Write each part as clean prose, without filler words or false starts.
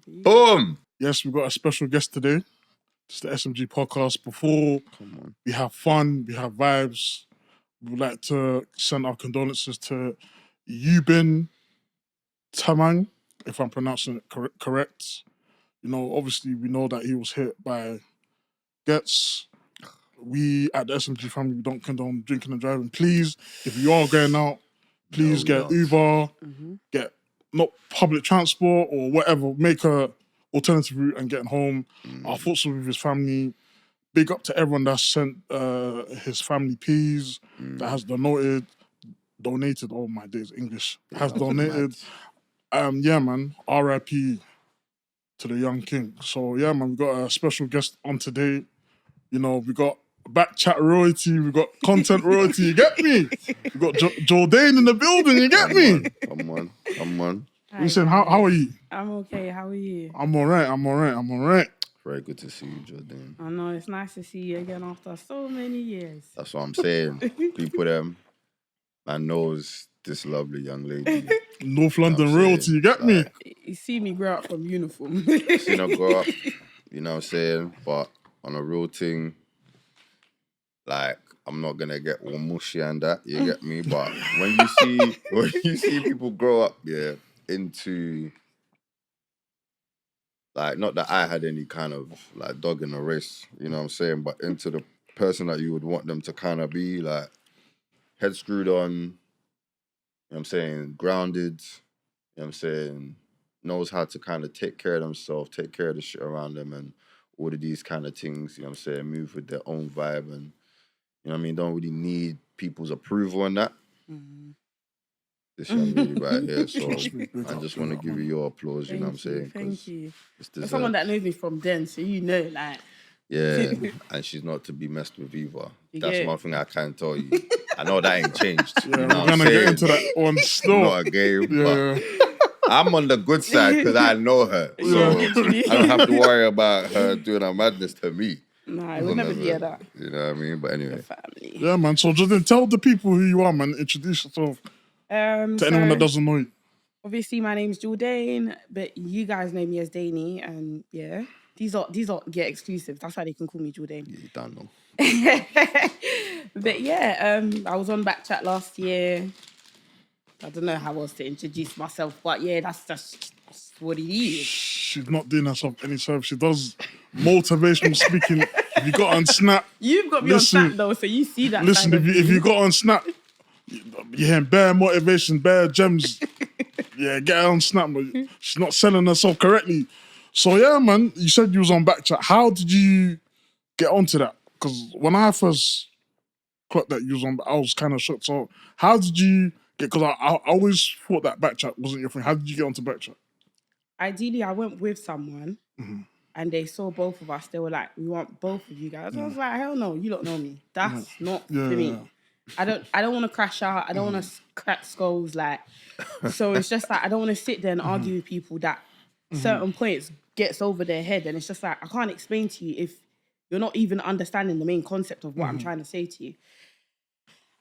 Boom! Yes, we've got a special guest today. It's the SMG Podcast. Before we have fun, we have vibes, we would like to send our condolences to Yubin Tamang, if I'm pronouncing it correct. You know, obviously we know that he was hit by Gets. We at the SMG family, we don't condone drinking and driving. Please, if you are going out, please get Uber, get not public transport or whatever, make a alternative route and getting home. Our thoughts are with his family. Big up to everyone that's sent his family peas, that has donated, oh my days, English, has donated. Yeah, man, RIP to the young king. So yeah, man, we got a special guest on today. You know, we got back chat royalty, we got content royalty, you get me? We got Daineyy in the building, you get me? Come on. Hi, listen, how are you? I'm okay, how are you? I'm all right. Very good to see you, Jordan. I know, it's nice to see you again after so many years. That's what I'm saying. People them, man knows this lovely young lady. North London royalty, you get me? You see me grow up from uniform. Seen her grow up, you know what I'm saying? But on a real thing, like, I'm not gonna get all mushy and that, you get me? But when you see people grow up, into, like, not that I had any kind of like dog in the race, you know what I'm saying, but into the person that you would want them to kind of be, like, head screwed on, you know what I'm saying, grounded, you know what I'm saying, knows how to kind of take care of themselves, take care of the shit around them and all of these kind of things, you know what I'm saying, move with their own vibe and, you know what I mean, don't really need people's approval on that. This young lady right here, so I just want to give you your applause, you know what I'm saying? Thank you. For someone that knows me from then, so you know, like... Yeah, and she's not to be messed with either. That's one thing I can tell you. I know that ain't changed. Yeah, you know we're going to get into that one still. Not a game, but I'm on the good side because I know her. So I don't have to worry about her doing her madness to me. Nah, I would never hear that. You know what I mean? But anyway. Family. Yeah, man. So just then tell the people who you are, man. Introduce yourself to anyone that doesn't know you. Obviously, my name's Daineyy, but you guys know me as Daineyy, and yeah, these are exclusives. That's why they can call me Daineyy. You don't know. But yeah, I was on Backchat last year. I don't know how else to introduce myself, but yeah, that's what it is. She's not doing herself any service. She does motivational speaking. If you got on Snap, you've got me on Snap though, so you see that. Listen, if you got on Snap, you're hearing bare motivation, bare gems. Yeah, get her on Snap, but she's not selling herself correctly. So yeah, man, you said you was on Backchat. How did you get onto that? Because when I first clocked that you was on, I was kind of shocked. So how did you get? Because I always thought that Backchat wasn't your thing. How did you get onto Backchat? Ideally, I went with someone, and they saw both of us. They were like, "We want both of you guys." I was like, "Hell no, you don't know me. That's not for me. I don't want to crash out. I don't want to crack skulls. Like, so it's just like I don't want to sit there and argue with people that certain points gets over their head, and it's just like I can't explain to you if you're not even understanding the main concept of what I'm trying to say to you."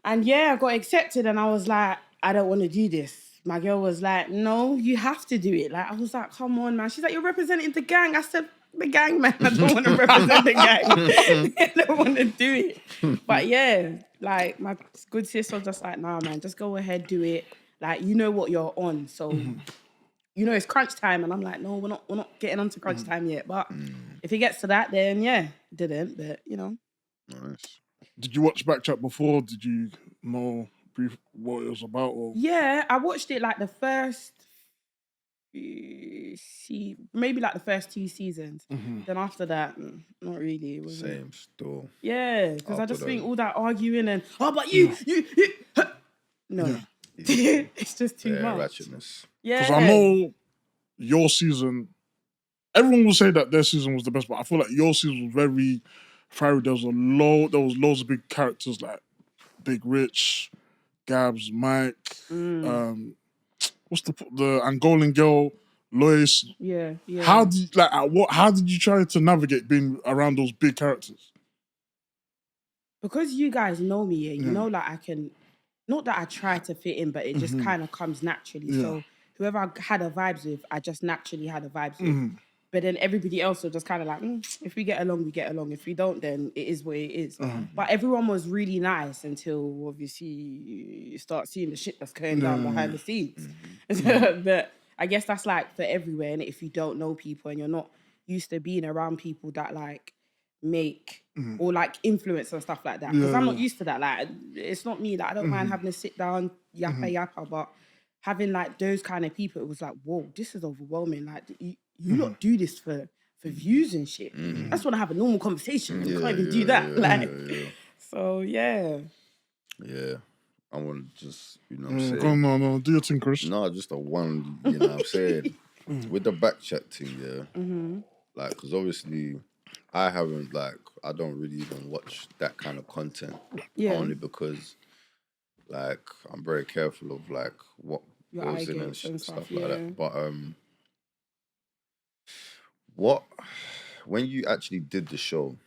And yeah, I got accepted, and I was like, I don't want to do this. My girl was like, no, you have to do it. Like, I was like, come on, man. She's like, you're representing the gang. I said, the gang, man. I don't want to represent the gang. I don't want to do it. But yeah, like, my good sis was just like, nah, man, just go ahead, do it. Like, you know what you're on. So, you know, it's crunch time. And I'm like, no, we're not getting onto crunch time yet. But if it gets to that, then yeah, didn't. But, you know. Nice. Did you watch Backchat before? Did you know brief what it was about? Or? Yeah, I watched it like the first, maybe like the first 2 seasons. Then after that, not really. Same store. Yeah, because I just think all that arguing and but you. No, it's just too much. Ratchetness. Yeah, because I know your season. Everyone will say that their season was the best, but I feel like your season was very fiery. There was loads of big characters like Big Rich, Gabs, Mike, what's the Angolan girl, Lois? Yeah. How did you try to navigate being around those big characters? Because you guys know me, you know, like I can, not that I try to fit in, but it just kind of comes naturally. So whoever I had a vibes with, I just naturally had a vibes with. But then everybody else was just kind of like, if we get along, we get along. If we don't, then it is what it is. But everyone was really nice until obviously you start seeing the shit that's going down behind the scenes. But I guess that's like for everywhere. And if you don't know people and you're not used to being around people that like make or like influence and stuff like that. Because I'm not used to that. Like, it's not me. Like, I don't mind having to sit down, yappa, but having like those kind of people, it was like, whoa, this is overwhelming. Like, you lot do this for views and shit. I just want to have a normal conversation. You can't even do that. So, yeah. Yeah. I want to just, you know what I'm saying? Go on, no, do your thing, Chris. No, just a one, you know what I'm saying? With the back chat thing, like, because obviously I haven't, like, I don't really even watch that kind of content. Only because, like, I'm very careful of, like, what goes in and stuff like that. But, when you actually did the show,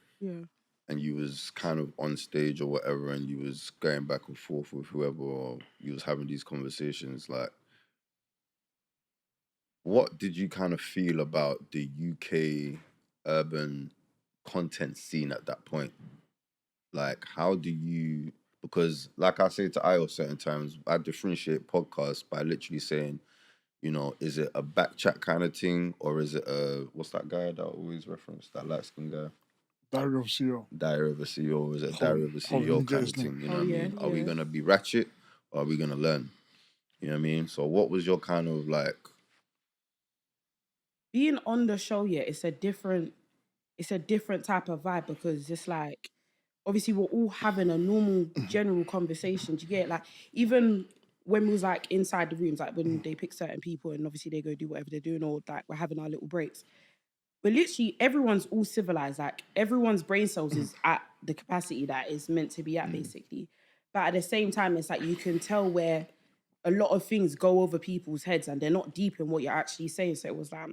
and you was kind of on stage or whatever, and you was going back and forth with whoever, or you was having these conversations, like, what did you kind of feel about the UK urban content scene at that point? Like, how do you, because like I say to Io certain times, I differentiate podcasts by literally saying, you know, is it a back chat kind of thing, or is it what's that guy that I always reference, that light-skinned guy? Diary of a CEO. Diary of a CEO, or is it Diary of a CEO kind of thing? You know what I mean? Are we going to be ratchet, or are we going to learn? You know what I mean? So what was your kind of like... Being on the show, it's a different type of vibe, because it's like, obviously we're all having a normal general conversation. Do you get it? Like, even when we was like inside the rooms, like when they pick certain people and obviously they go do whatever they're doing, or like we're having our little breaks. But literally everyone's all civilized. Like, everyone's brain cells is at the capacity that is meant to be at, basically. But at the same time, it's like you can tell where a lot of things go over people's heads and they're not deep in what you're actually saying. So it was like,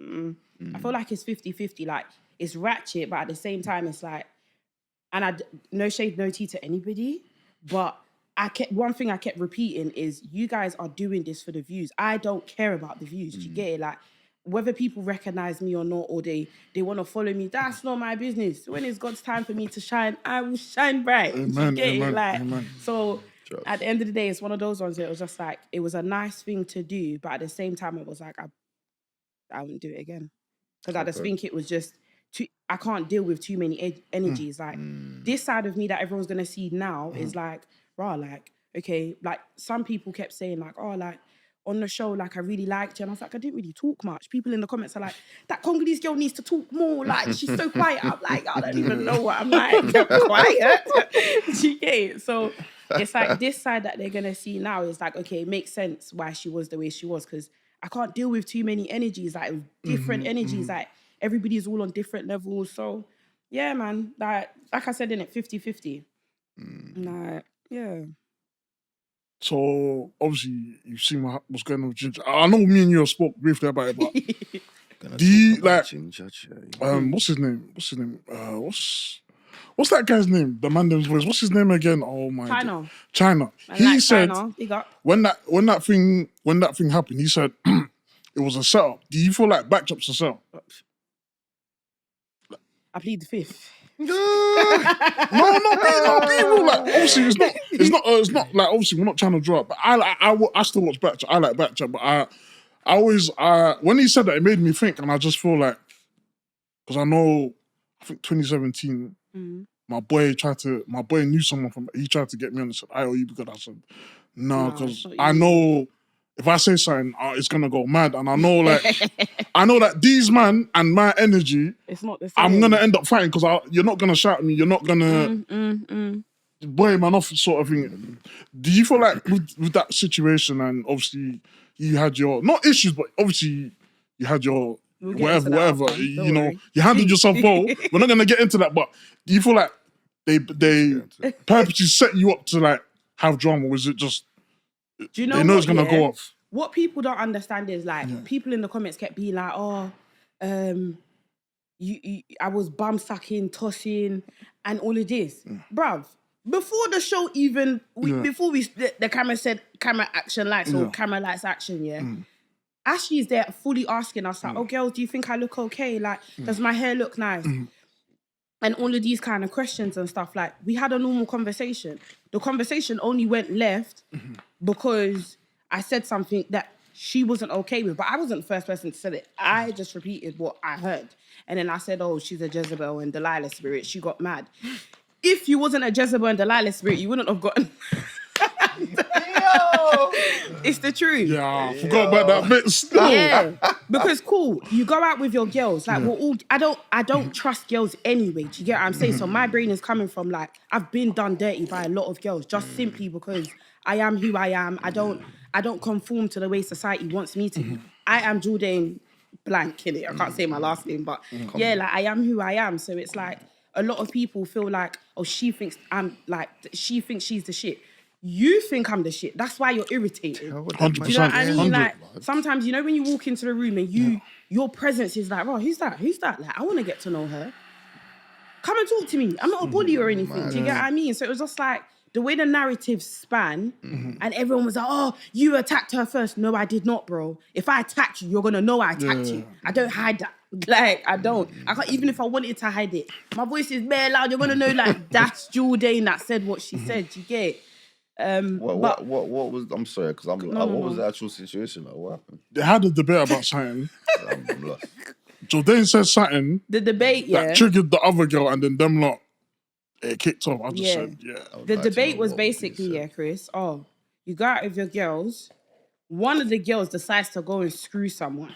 I feel like it's 50-50. Like, it's ratchet, but at the same time, it's like, and no shade, no tea to anybody, but one thing I kept repeating is, you guys are doing this for the views. I don't care about the views. Do you get it? Like, whether people recognize me or not, or they want to follow me, that's not my business. When it's God's time for me to shine, I will shine bright. Amen, Do you get it? amen, Like, amen. So at the end of the day, it's one of those ones where it was just like, it was a nice thing to do, but at the same time, it was like, I wouldn't do it again. Because I just think it was just I can't deal with too many energies. Like, this side of me that everyone's going to see now is like, rah, like, okay, like, some people kept saying like, oh, like, on the show, like, I really liked you. And I was like, I didn't really talk much. People in the comments are like, that Congolese girl needs to talk more. Like, she's so quiet. I'm like, I don't even know what I'm like. I'm quiet. Do you get it? So it's like, this side that they're going to see now is like, okay, it makes sense why she was the way she was, because I can't deal with too many energies, like different energies, like everybody's all on different levels. So yeah, man, like I said, in it, 50-50. Like, yeah. So obviously you've seen what's going on with Ginger. I know me and you have spoke briefly about it, but do you like what's his name? What's that guy's name? The man with his voice. What's his name again? Oh my God. China. He said when that thing happened, he said it was a setup. Do you feel like Backdrop's a setup? I plead the fifth. No, not people. Like, obviously, it's not like, obviously we're not trying to draw up. But I still watch Backdrop. I like Backdrop, but I always when he said that, it made me think, and I just feel like, because I think 2017, my boy knew someone he tried to get me on and said, I owe you, because I said no, because I know if I say something, it's gonna go mad, and I know that these man and my energy, it's not the same. I'm gonna end up fighting, because you're not gonna shout at me, you're not gonna boy man off, sort of thing. Do you feel like with that situation, and obviously you had your not issues, but obviously you had your whatever, you know, you handled yourself well. We're not gonna get into that, but do you feel like they purposely set you up to like have drama? Was it just? Do you know they know it's gonna go off? What people don't understand is like people in the comments kept being like, "Oh, I was bum sucking, tossing, and all of this, bruv." Before the show even, before the camera said camera action lights or camera lights action, Ashley's there fully asking us, like, oh, girls, do you think I look okay? Like, does my hair look nice? And all of these kind of questions and stuff. Like, we had a normal conversation. The conversation only went left because I said something that she wasn't okay with. But I wasn't the first person to say it. I just repeated what I heard. And then I said, oh, she's a Jezebel and Delilah spirit. She got mad. If you wasn't a Jezebel and Delilah spirit, you wouldn't have gotten... It's the truth. Yeah, I forgot about that bit still. Yeah, because cool, you go out with your girls. Like, we're all... I don't trust girls anyway. Do you get what I'm saying? So my brain is coming from, like, I've been done dirty by a lot of girls just simply because I am who I am. I don't conform to the way society wants me to be. I am Jordan blank, innit? I can't say my last name, but yeah, like, I am who I am. So it's like, a lot of people feel like, oh, she thinks she thinks she's the shit. You think I'm the shit. That's why you're irritated. 100%. Do you know what I mean? 100. Like, sometimes, you know, when you walk into the room and your presence is like, oh, who's that? Who's that? Like, I want to get to know her. Come and talk to me. I'm not a bully or anything. Do you get what I mean? So it was just like, the way the narrative span, and everyone was like, oh, you attacked her first. No, I did not, bro. If I attacked you, you're going to know I attacked you. I don't hide that. Like, I don't. I can't, even if I wanted to hide it. My voice is bare loud. You're going to know, like, that's Jordan that said what she said. You get it? What was... I'm sorry, because what was the actual situation? Like, what happened? They had a debate about something. I'm lost. Jordan said something. The debate, that triggered the other girl, and then them lot, it kicked off. I just said, The debate was basically, Chris, oh, you go out with your girls, one of the girls decides to go and screw someone.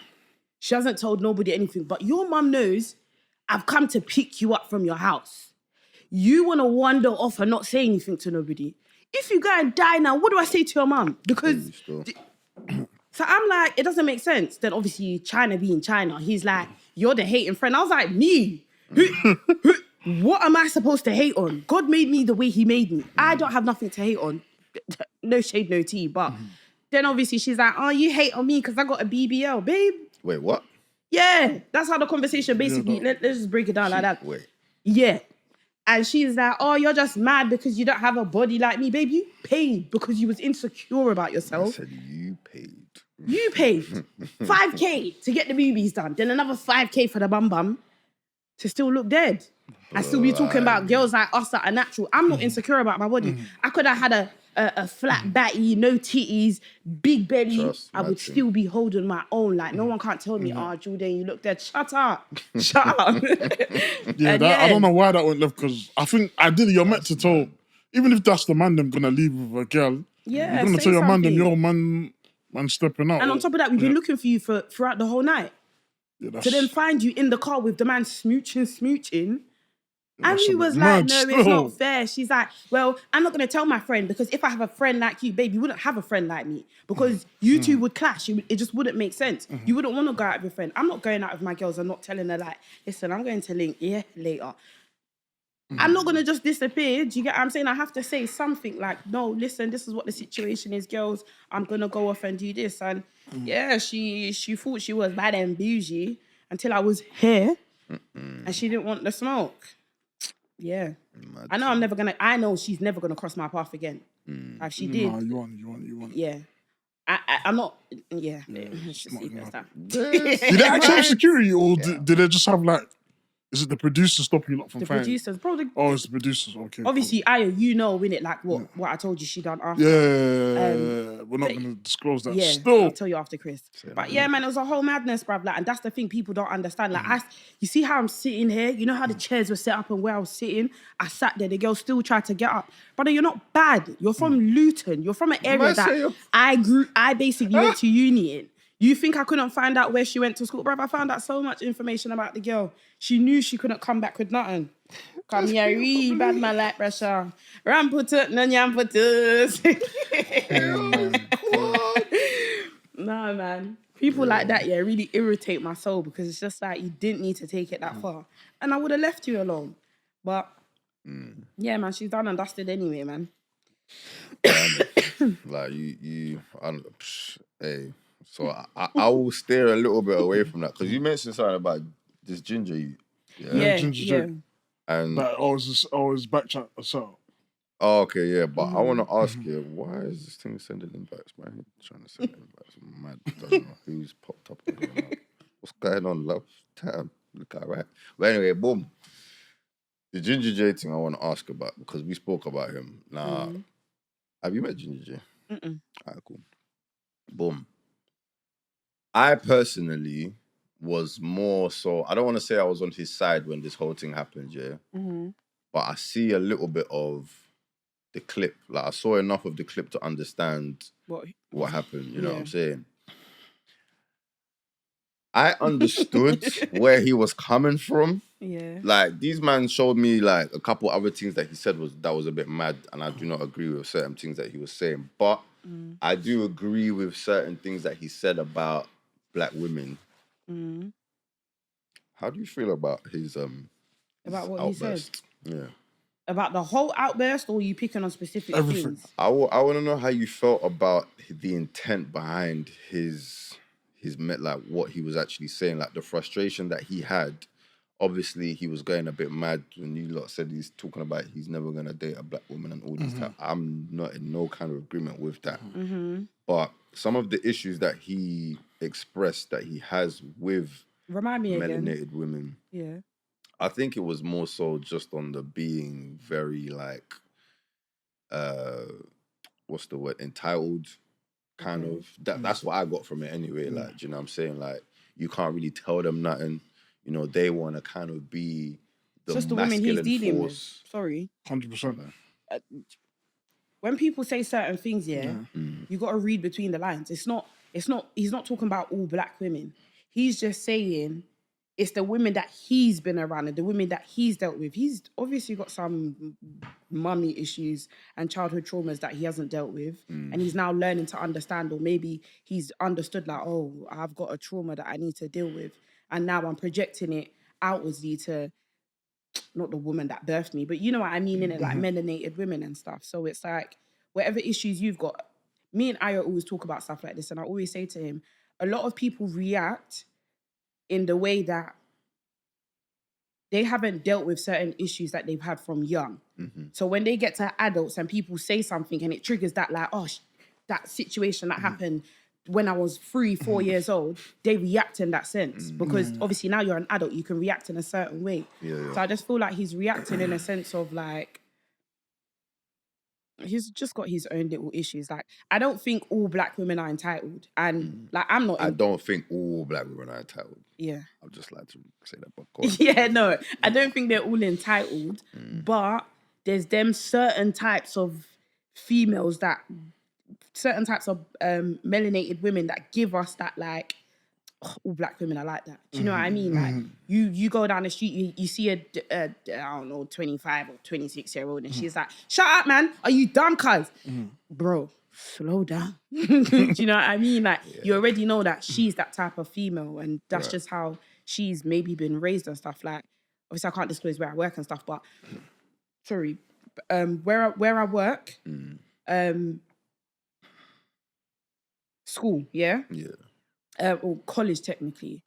She hasn't told nobody anything, but your mum knows I've come to pick you up from your house. You want to wander off and not say anything to nobody. If you go and die now, what do I say to your mum? Because... So I'm like, it doesn't make sense. Then obviously China being China, he's like, you're the hating friend. I was like, me? What am I supposed to hate on? God made me the way he made me. I don't have nothing to hate on. No shade, no tea. But then obviously she's like, oh, you hate on me because I got a BBL, babe. Wait, what? Yeah, that's how the conversation basically, let's just break it down like that. Wait. Yeah. And she's like, oh, you're just mad because you don't have a body like me. Babe, you paid because you was insecure about yourself. I said you paid. You paid 5K to get the boobies done, then another 5K for the bum to still look dead. I still be talking about girls like us that are natural. I'm not insecure about my body. I could have had a flat batty, no titties, big belly. I would still be holding my own. Like, no one can't tell me, oh, Jordan, you look dead. Shut up. Shut up. I don't know why that went left, because I think ideally you're meant to tell, even if that's the man them gonna leave with a girl, you're gonna tell your man them, yo, man stepping out. And on top of that, we've been looking for you throughout the whole night. To then find you in the car with the man smooching. And she was like, no, it's not fair. She's like, well, I'm not going to tell my friend, because if I have a friend like you, babe, you wouldn't have a friend like me, because you two would clash. It just wouldn't make sense. You wouldn't want to go out with your friend. I'm not going out with my girls and not telling her, like, listen, I'm going to link later. I'm not going to just disappear. Do you get what I'm saying? I have to say something like, no, listen, this is what the situation is, girls. I'm going to go off and do this. And yeah, she thought she was bad and bougie until I was here and she didn't want the smoke. Yeah. I know she's never going to cross my path again. Like she did. No, you want. Yeah. I'm not, let's just leave it as that. Did they actually have security, or did they just have, like, is it the producers stopping you lot from the fighting? Producers, bro. It's the producers. Okay. Obviously, cool. You know, innit, like what I told you she done after. Yeah, we're not going to disclose that. Yeah, Still, I'll tell you after, Chris. But yeah, man, it was a whole madness, bruv. Like, and that's the thing people don't understand. Like, you see how I'm sitting here? You know how the chairs were set up and where I was sitting? I sat there. The girl still tried to get up. Brother, you're not bad. You're from Luton. You're from an area that I basically went to uni in. You think I couldn't find out where she went to school? Bruv, I found out so much information about the girl. She knew she couldn't come back with nothing. Come here, really bad man like pressure. Ramputut, nanyamputus. Nah, man. People like that, really irritate my soul, because it's just like, you didn't need to take it that far. And I would have left you alone. But, yeah, man, she's done and dusted anyway, man. Like, hey... So I will steer a little bit away from that, because you mentioned something about this ginger. Ginger. And like, always backtrack. So Oh, okay, yeah, but I want to ask you, why is this thing sending invites, man? Trying to send invites. I'm mad. I don't know who's popped up. I don't know. What's going on, love? Damn, look all right. But anyway, boom. The Ginger J thing I want to ask about, because we spoke about him. Now, have you met Ginger J? Mm-mm. Alright, cool. Boom. I personally was more so, I don't want to say I was on his side when this whole thing happened, yeah. But I see a little bit of the clip. Like, I saw enough of the clip to understand what happened. You know what I'm saying? I understood where he was coming from. Yeah. Like, these man showed me like a couple other things that he said that was a bit mad, and I do not agree with certain things that he was saying. But I do agree with certain things that he said about black women. How do you feel about his about what outburst? he said? Yeah. About the whole outburst, or you picking on specific things? I want to know how you felt about the intent behind his like what he was actually saying, like the frustration that he had. Obviously, he was going a bit mad when you lot said he's talking about he's never gonna date a black woman and all these. I'm not in no kind of agreement with that. But some of the issues that he expressed that he has with melanated women, yeah, I think it was more so just on the being very like, what's the word, entitled kind of. That's what I got from it anyway. Like, do you know what I'm saying? Like, you can't really tell them nothing. You know, they want to kind of be the just the women he's dealing force. with. Sorry, 100%. When people say certain things, you got to read between the lines. It's not. He's not talking about all black women. He's just saying it's the women that he's been around and the women that he's dealt with. He's obviously got some mummy issues and childhood traumas that he hasn't dealt with. And he's now learning to understand, or maybe he's understood like, oh, I've got a trauma that I need to deal with. And now I'm projecting it outwardly to not the woman that birthed me, but you know what I mean, innit? Like melanated women and stuff. So it's like, whatever issues you've got, me and Aya always talk about stuff like this. And I always say to him, a lot of people react in the way that they haven't dealt with certain issues that they've had from young. So when they get to adults and people say something and it triggers that like, oh, that situation that happened when I was 3-4 years old, they react in that sense. Because obviously now you're an adult, you can react in a certain way. So I just feel like he's reacting in a sense of like, he's just got his own little issues. Like, I don't think all black women are entitled. And like, I'm not... I don't think all black women are entitled. Yeah. I'd just like to say that, but go on. Yeah, no, I don't think they're all entitled, but there's them certain types of females that, certain types of melanated women that give us that like, oh, all black women are like that. Do you know what I mean? Like, you go down the street, you see a I don't know, 25 or 26-year-old, and she's like, shut up, man, are you dumb, cuz? Bro, slow down. Do you know what I mean? Like, you already know that she's that type of female, and that's just how she's maybe been raised and stuff. Like, obviously I can't disclose where I work and stuff, but sorry, where I work, school, or college technically,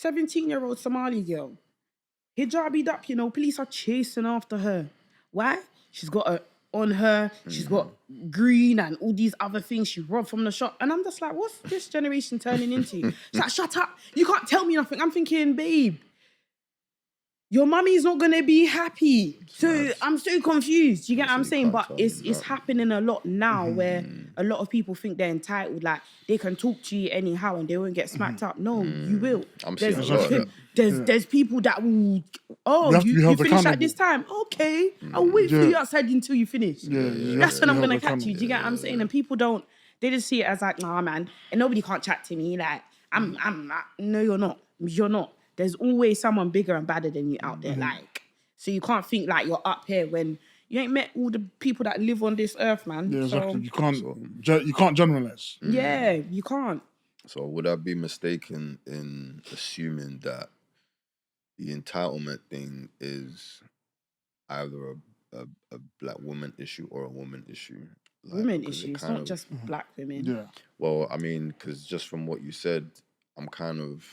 17-year-old Somali girl, hijabied up, you know, police are chasing after her. Why? She's got a on her, she's got green and all these other things she robbed from the shop. And I'm just like, what's this generation turning into? She's like, shut up, you can't tell me nothing. I'm thinking, babe, your mummy's not gonna be happy. So I'm so confused. You get what I'm saying? But it's happening a lot now where a lot of people think they're entitled. Like, they can talk to you anyhow and they won't get smacked up. No, you will. I'm seeing a lot of that. There's people that will, you finish at this time. Okay, I'll wait for you outside until you finish. That's when I'm gonna catch you. Do you get what I'm saying? And people don't, they just see it as like, nah, man, and nobody can't chat to me. Like, I'm not. No, you're not. You're not. There's always someone bigger and badder than you out there. Like, so you can't think like you're up here when you ain't met all the people that live on this earth, man. Yeah, exactly. So, you can't generalize. Yeah, you can't. So would I be mistaken in assuming that the entitlement thing is either a black woman issue or a woman issue? Like, women issues, not just black women. Yeah. Well, I mean, because just from what you said, I'm kind of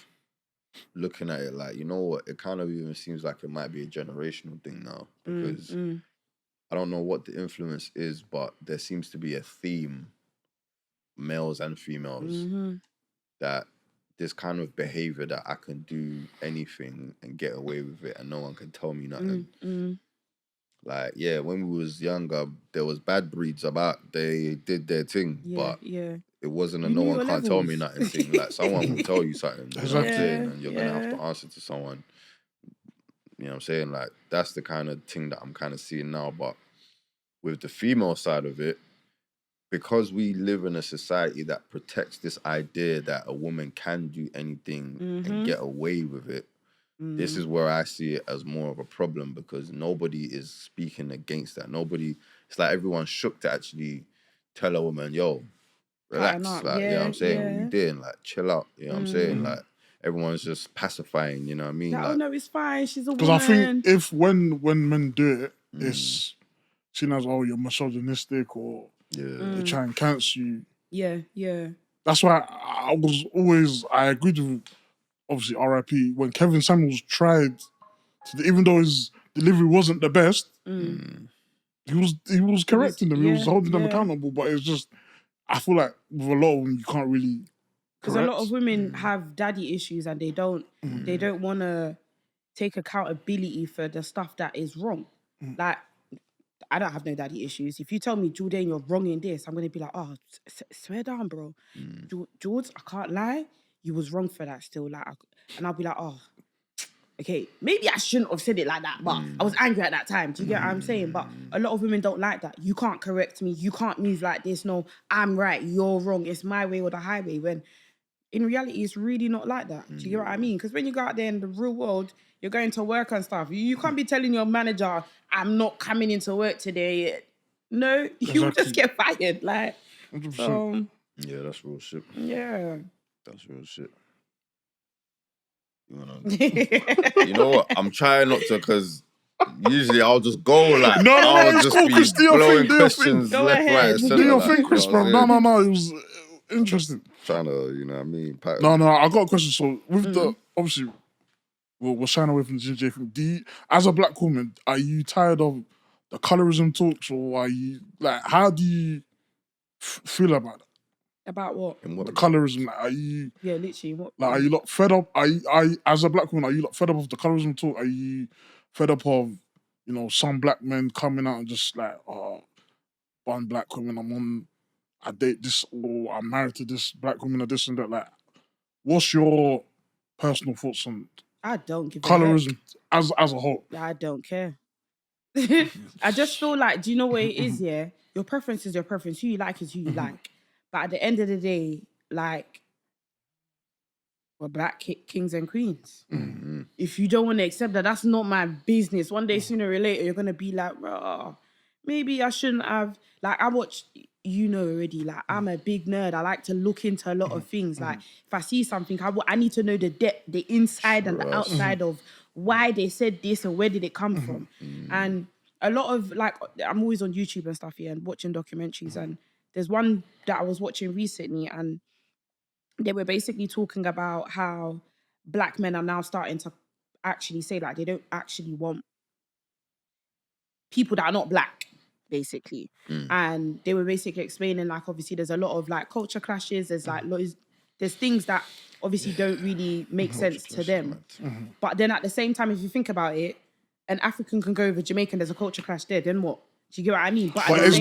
looking at it like, you know what, it kind of even seems like it might be a generational thing now, because I don't know what the influence is, but there seems to be a theme, males and females, that this kind of behavior that I can do anything and get away with it and no one can tell me nothing. Like, yeah, when we was younger, there was bad breeds about they did their thing, but it wasn't a no one can't tell me nothing thing. Like, someone will tell you something, you know what I'm saying? And you're going to have to answer to someone. You know what I'm saying? Like, that's the kind of thing that I'm kind of seeing now. But with the female side of it, because we live in a society that protects this idea that a woman can do anything and get away with it, this is where I see it as more of a problem, because nobody is speaking against that. It's like everyone's shook to actually tell a woman, yo, relax. Like, you know what I'm saying? What you doing? Like, chill out. You know what I'm saying? Like, everyone's just pacifying, you know what I mean? Like, oh no, it's fine. She's a woman. Because I think if when men do it, it's seen as, oh, you're misogynistic, or they try and cancel you. Yeah. That's why I agreed with, obviously, R.I.P. when Kevin Samuels tried even though his delivery wasn't the best, he was correcting them. He was holding them accountable. But it's just, I feel like with a lot of them, you can't really. Because a lot of women have daddy issues and they don't want to take accountability for the stuff that is wrong. Like, I don't have no daddy issues. If you tell me, Jordan, you're wrong in this, I'm going to be like, oh, swear down, bro. George, I can't lie. You was wrong for that still. Like, and I'll be like, oh, okay, maybe I shouldn't have said it like that, but I was angry at that time. Do you get what I'm saying? But a lot of women don't like that. You can't correct me. You can't move like this. No, I'm right. You're wrong. It's my way or the highway. When in reality, it's really not like that. Do you get what I mean? Because when you go out there in the real world, you're going to work and stuff. You can't be telling your manager, I'm not coming into work today. No, you just get fired. Like, 100%. Yeah, that's real shit. Yeah. That's real shit. You know what? I'm trying not to, because usually I'll just go like, I'll just be blowing questions left, right, and centre. Do your thing, Chris, bro. No. It was interesting. Trying to, you know what I mean? No, I got a question. So with the, obviously, we're shying away from the ginger thing. As a black woman, are you tired of the colorism talks, or are you, like, how do you feel about that? About what? The colorism. Like, are you... Yeah, literally. What? Like, are you lot fed up? Are you, as a black woman, are you lot fed up of the colorism talk? Are you fed up of, you know, some black men coming out and just like, oh, one black woman, I date this, or I'm married to this black woman, or this and that? Like, what's your personal thoughts on I don't give colorism as a whole? I don't care. I just feel like, do you know what it is, yeah? Your preference is your preference. Who you like is who you like. But at the end of the day, like, we're black kings and queens. If you don't want to accept that, that's not my business. One day, sooner or later, you're going to be like, oh, maybe I shouldn't have. Like, I watch, you know already, like, I'm a big nerd. I like to look into a lot of things. Like, if I see something, I need to know the depth, the inside and the outside of why they said this and where did it come from. And a lot of, like, I'm always on YouTube and stuff here and watching documentaries, and there's one that I was watching recently, and they were basically talking about how black men are now starting to actually say, like, they don't actually want people that are not black, basically. And they were basically explaining, like, obviously there's a lot of, like, culture clashes. There's, like, there's things that obviously don't really make sense to them. But then at the same time, if you think about it, an African can go over Jamaica and there's a culture clash there, then what? Do you get what I mean? But it's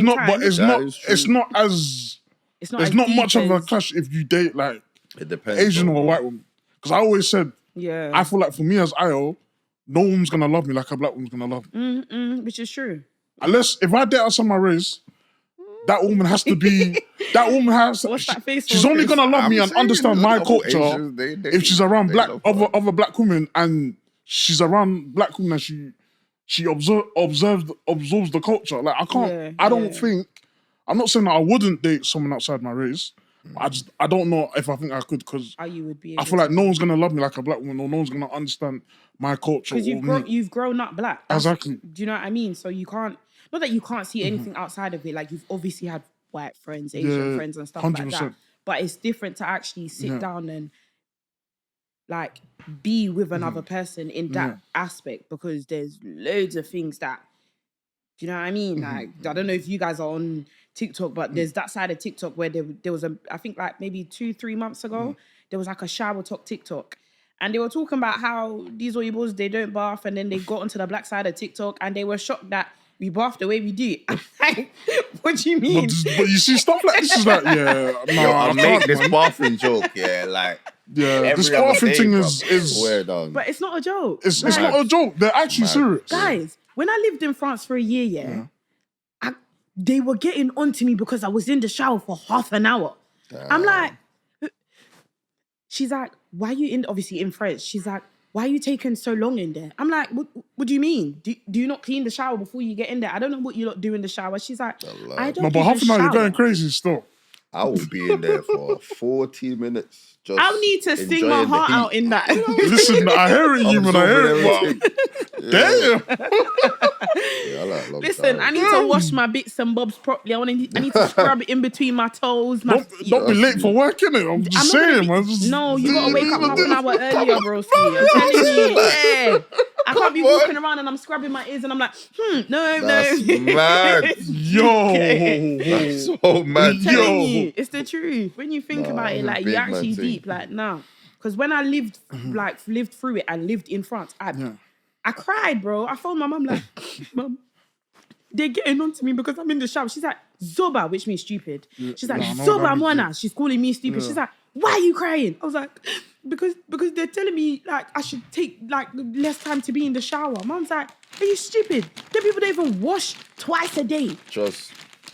not much of a clash if you date, like, it depends, Asian or a white woman. Because I always said, I feel like for me as Io, no one's gonna love me like a black woman's gonna love me. Which is true. Unless, if I date outside my race, that woman has to be, What's that face she's for, only Chris? gonna love me and understand my culture Asians, if she's around other black women, and she's around black women and she absorbs the culture. Like, I don't think, I'm not saying that I wouldn't date someone outside my race. I don't know if I think I could, because I feel like no one's gonna love me like a black woman, or no one's gonna understand my culture. Because you've grown up black. Exactly. Do you know what I mean? So you can't, not that you can't see anything outside of it. Like, you've obviously had white friends, Asian friends and stuff 100%. Like that. But it's different to actually sit down and, like, be with another person in that aspect, because there's loads of things that Do you know what I mean? Like, I don't know if you guys are on TikTok, but there's that side of TikTok where there was I think like maybe 2-3 months ago, there was like a shower talk TikTok. And they were talking about how these Oyibos, they don't bath, and then they got onto the black side of TikTok and they were shocked that we bath the way we do. Like, what do you mean? But you see, stuff like this is like, I make this bathing joke, like... Yeah, this bathing thing is... Swear down. But it's not a joke. It's not a joke. They're actually serious. Guys, when I lived in France for a year, they were getting onto me because I was in the shower for half an hour. I'm like... She's like, why are you obviously in French, she's like, why are you taking so long in there? I'm like, what do you mean? Do you not clean the shower before you get in there? I don't know what you lot do in the shower. She's like, I don't. No, but half an hour you're going crazy still. I will be in there for 40 minutes. I'll need to sing my heart out in that. Listen, I hear it, you, man. I hear it. Damn. I like long Listen, time. I need to wash my bits and bobs properly. I need to scrub it in between my toes. Don't be late for work, innit? I'm just saying, man. No, you gotta wake up half an hour earlier, bro. I'm telling you, I can't be walking around and I'm scrubbing my ears and I'm like, no. That's mad. Yo. That's so mad. I'm telling you, it's the truth. When you think about it, like, you're actually deep. Like, nah. Because when I lived through it and lived in France, I cried, bro. I phoned my mum like, Mum, they're getting on to me because I'm in the shower. She's like, Zoba, which means stupid. She's like, Zoba Mwana. She's calling me stupid. She's like, why are you crying? I was like, because they're telling me like I should take like less time to be in the shower. Mum's like, are you stupid? The people don't even wash twice a day.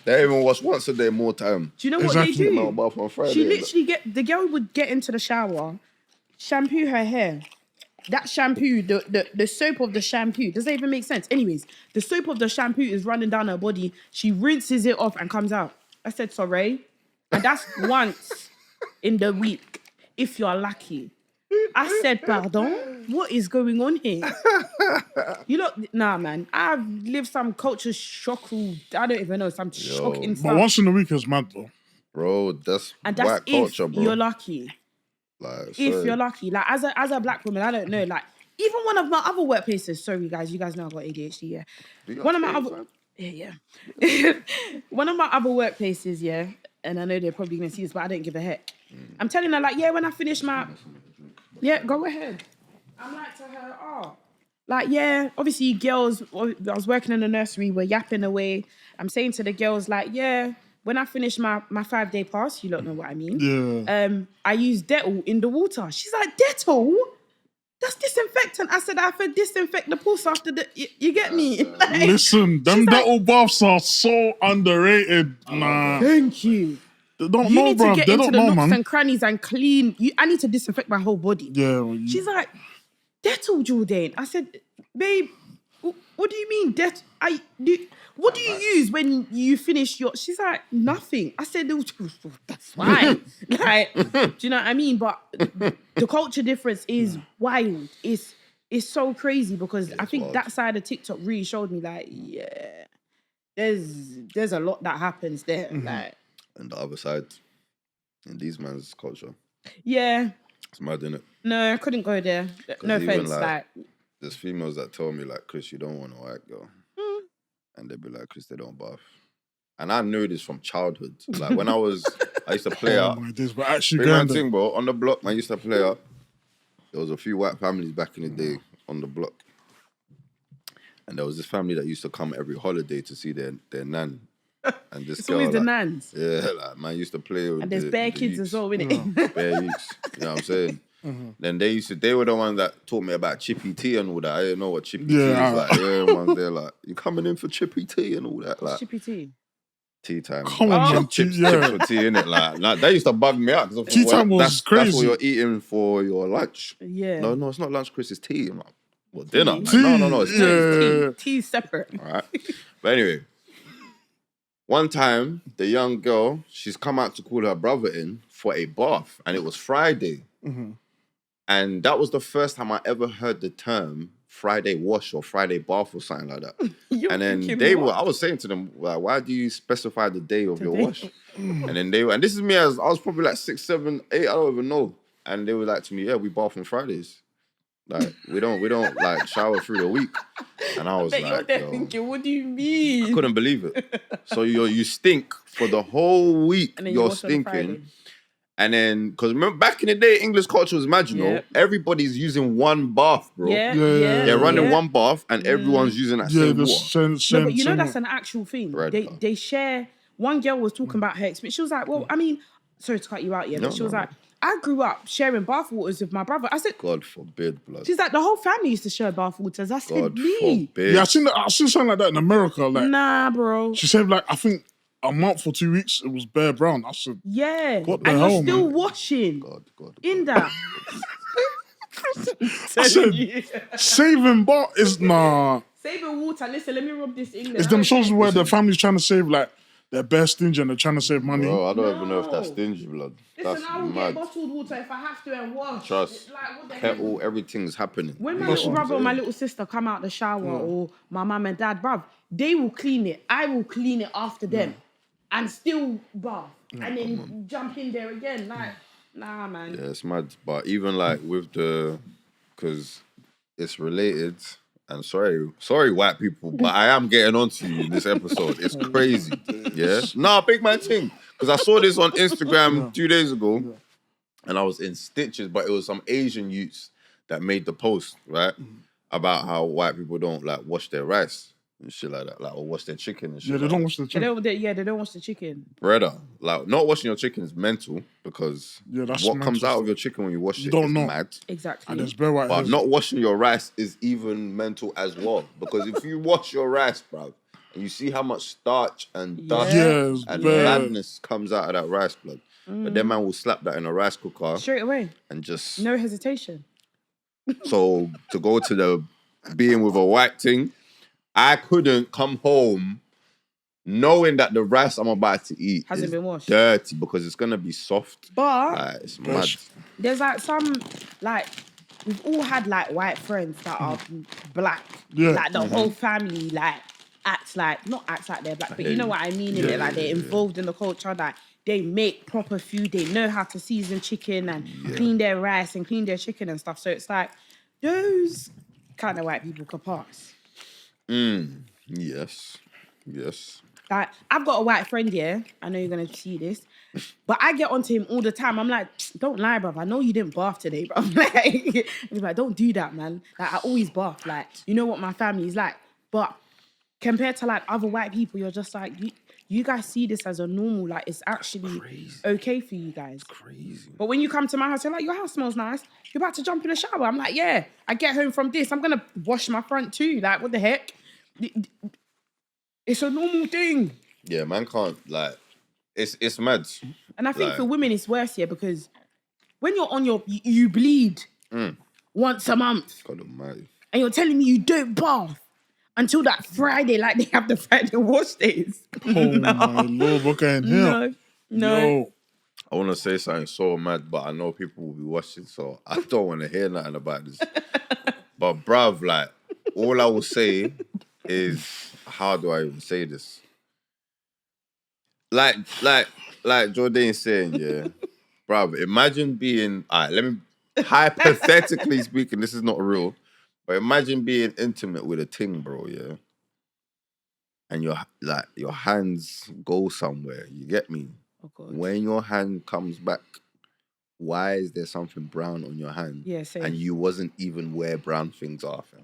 They even wash once a day, more time. Do you know what they do? On Friday, she literally the girl would get into the shower, shampoo her hair. That shampoo, the soap of the shampoo, does that even make sense? Anyways, the soap of the shampoo is running down her body. She rinses it off and comes out. I said, sorry. And that's once in the week, if you're lucky. I said, pardon? What is going on here? You look, nah, man. I've lived some culture shock. I don't even know, some shocking stuff. But once in a week is mad, though. Bro, that's white culture, bro. You're lucky. Like, if you're lucky. Like, as a black woman, I don't know. Like, even one of my other workplaces, sorry, guys, you guys know I've got ADHD, One of my other... Yeah. One of my other workplaces, and I know they're probably going to see this, but I don't give a heck. I'm telling her, like, when I finish my... Yeah, go ahead. I'm like to her, obviously girls, I was working in the nursery, we're yapping away. I'm saying to the girls, like, when I finish my 5-day pass, you don't know what I mean. Yeah. I use Dettol in the water. She's like, Dettol? That's disinfectant. I said, I have to disinfect the pulse after the... You get me? Like, listen, them Dettol baths are so underrated. Nah. Thank you. They don't know, bro. They don't know, man. You need to get into the nooks and crannies and clean. I need to disinfect my whole body. Yeah. Well, she's like, Dettol, Jordan. I said, babe, what do you mean, Dettol? What do you use when you finish your... She's like, nothing. I said, that's fine. Like, do you know what I mean? But the culture difference is wild. It's so crazy because I think that side of TikTok really showed me, like, there's a lot that happens there. Like, and the other side, in these man's culture. Yeah. It's mad, innit? No, I couldn't go there. No offense. Like, there's females that tell me, like, Chris, you don't want a white girl. And they'd be like, Chris, they don't bath. And I knew this from childhood. Like, when I used to play out. But actually, thing, bro, on the block, I used to play out. There was a few white families back in the day on the block. And there was this family that used to come every holiday to see their nan. And this it's girl, always the nans. Yeah, like, man used to play with and there's bare kids as well, innit? Bare youths, you know what I'm saying? Then they were the ones that taught me about chippy tea and all that. I didn't know what chippy tea is like. Yeah, they're like, you coming in for chippy tea and all that. Like, chippy tea? Tea time. Come on, man. Chips for tea, innit? Like, that used to bug me out. Tea time was crazy. That's what you're eating for your lunch. Yeah. No, it's not lunch, Chris, it's tea. I'm like, what, dinner? Like, tea. No, it's tea. Tea's separate. All right. But anyway, one time, the young girl, she's come out to call her brother in for a bath, and it was Friday. And that was the first time I ever heard the term Friday wash or Friday bath or something like that. And then I was saying to them, like, why do you specify the day of your wash? And then and this is me as, I was probably like 6, 7, 8, I don't even know. And they were like to me, yeah, we bath on Fridays. Like we don't like shower through the week. And I was But like, you're there yo, thinking, what do you mean? I couldn't believe it. So you stink for the whole week. And then You're wash on the Friday. stinking. And then, because remember, back in the day, English culture was mad, you know. Everybody's using one bath, bro. They're running one bath and everyone's using that same water. No, but you know that's an actual thing. They share. One girl was talking about her experience. She was like, well, I mean, sorry to cut you out, but she was like, I grew up sharing bath waters with my brother. I said, God forbid, blood. She's like, the whole family used to share bath waters. I said, God me. forbid. Yeah, I seen something like that in America. Like, nah, bro. She said, like, I think a month or 2 weeks, it was bare brown. I said, yeah. What the and hell, you're still man? washing God. in that. I said, saving bar is nah. Saving water. Listen, let me rub this English. It's them shows where the family's trying to save, like, their best stingy and they're trying to save money. Bro, I don't even know if that's stingy, blood. Listen, That's I will mad. get bottled water if I have to and wash. Trust. Like, what the Kettle, hell? everything's happening. When my little brother or my little sister come out the shower or my mum and dad, bruv, they will clean it. I will clean it after them and still bath and then jump in there again. Like, nah, man. Yeah, it's mad. But even like with because it's related, and sorry, white people, but I am getting onto you in this episode. It's crazy. Yeah? Nah, big man thing. Because I saw this on Instagram 2 days ago, and I was in stitches, but it was some Asian youths that made the post, right? About how white people don't like wash their rice and shit like that, like, or wash their chicken and shit. Yeah, they don't wash the chicken. They don't wash the chicken. Brother, like, not washing your chicken is mental because that's what mental comes out stuff. of your chicken when you wash You it don't is know. mad. Exactly. And there's bare white But hairs. not washing your rice is even mental as well. Because if you wash your rice, bro, and you see how much starch and dust Yes, and bare. badness comes out of that rice, blood. But then man will slap that in a rice cooker Straight away. and just... No hesitation. So to go to the being with a white thing, I couldn't come home knowing that the rice I'm about to eat Hasn't is been washed. dirty because it's going to be soft. But Like, it's mad. there's like some, like, we've all had like white friends that are black. Yeah. Like the whole family, like, not acts like they're black, but you know what I mean in it. Like they're involved in the culture, that they make proper food, they know how to season chicken and clean their rice and clean their chicken and stuff. So it's like, those kind of white people could pass. Yes. Like, I've got a white friend, I know you're going to see this, but I get onto him all the time. I'm like, don't lie, bruv. I know you didn't bath today, bruv. Like, and he's like, don't do that, man. Like, I always bath. Like, you know what my family's like. But compared to, like, other white people, you're just like, you guys see this as a normal, like, it's actually okay for you guys. Crazy. But when you come to my house, you're like, your house smells nice. You're about to jump in the shower. I'm like, yeah, I get home from this. I'm going to wash my front too. Like, what the heck? It's a normal thing. Yeah, man can't, like, it's mad. And I think Like- for women, it's worse here because when you're on you bleed once a month God almighty. and you're telling me you don't bath until that Friday, like they have the Friday wash days. Oh my Lord, what kind of hell? No. Yo. I want to say something so mad, but I know people will be watching, so I don't want to hear nothing about this. But bruv, like, all I will say is, how do I even say this? Like Jordan's saying, yeah, bruv, imagine being, all right, hypothetically speaking, this is not real, but imagine being intimate with a ting, bro, yeah? And your hands go somewhere, you get me? Oh, God. When your hand comes back, why is there something brown on your hand? Yeah, same. And you wasn't even where brown things are, fam.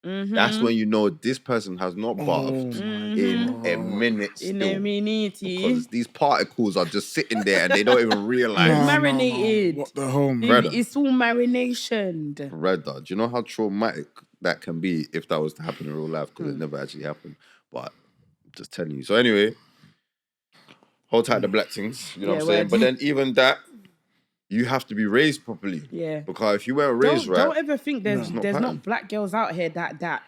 Mm-hmm. That's when you know this person has not bathed in a minute still. In a minute. Because these particles are just sitting there and they don't even realize. Marinated. What the hell, man? Brother. It's all marination. Redder, do you know how traumatic that can be if that was to happen in real life? Because it never actually happened. But I'm just telling you. So anyway, hold tight the black things. You know what I'm saying? word. But then even that, you have to be raised properly. Yeah. Because if you weren't raised right, Don't ever think there's pattern. not black girls out here that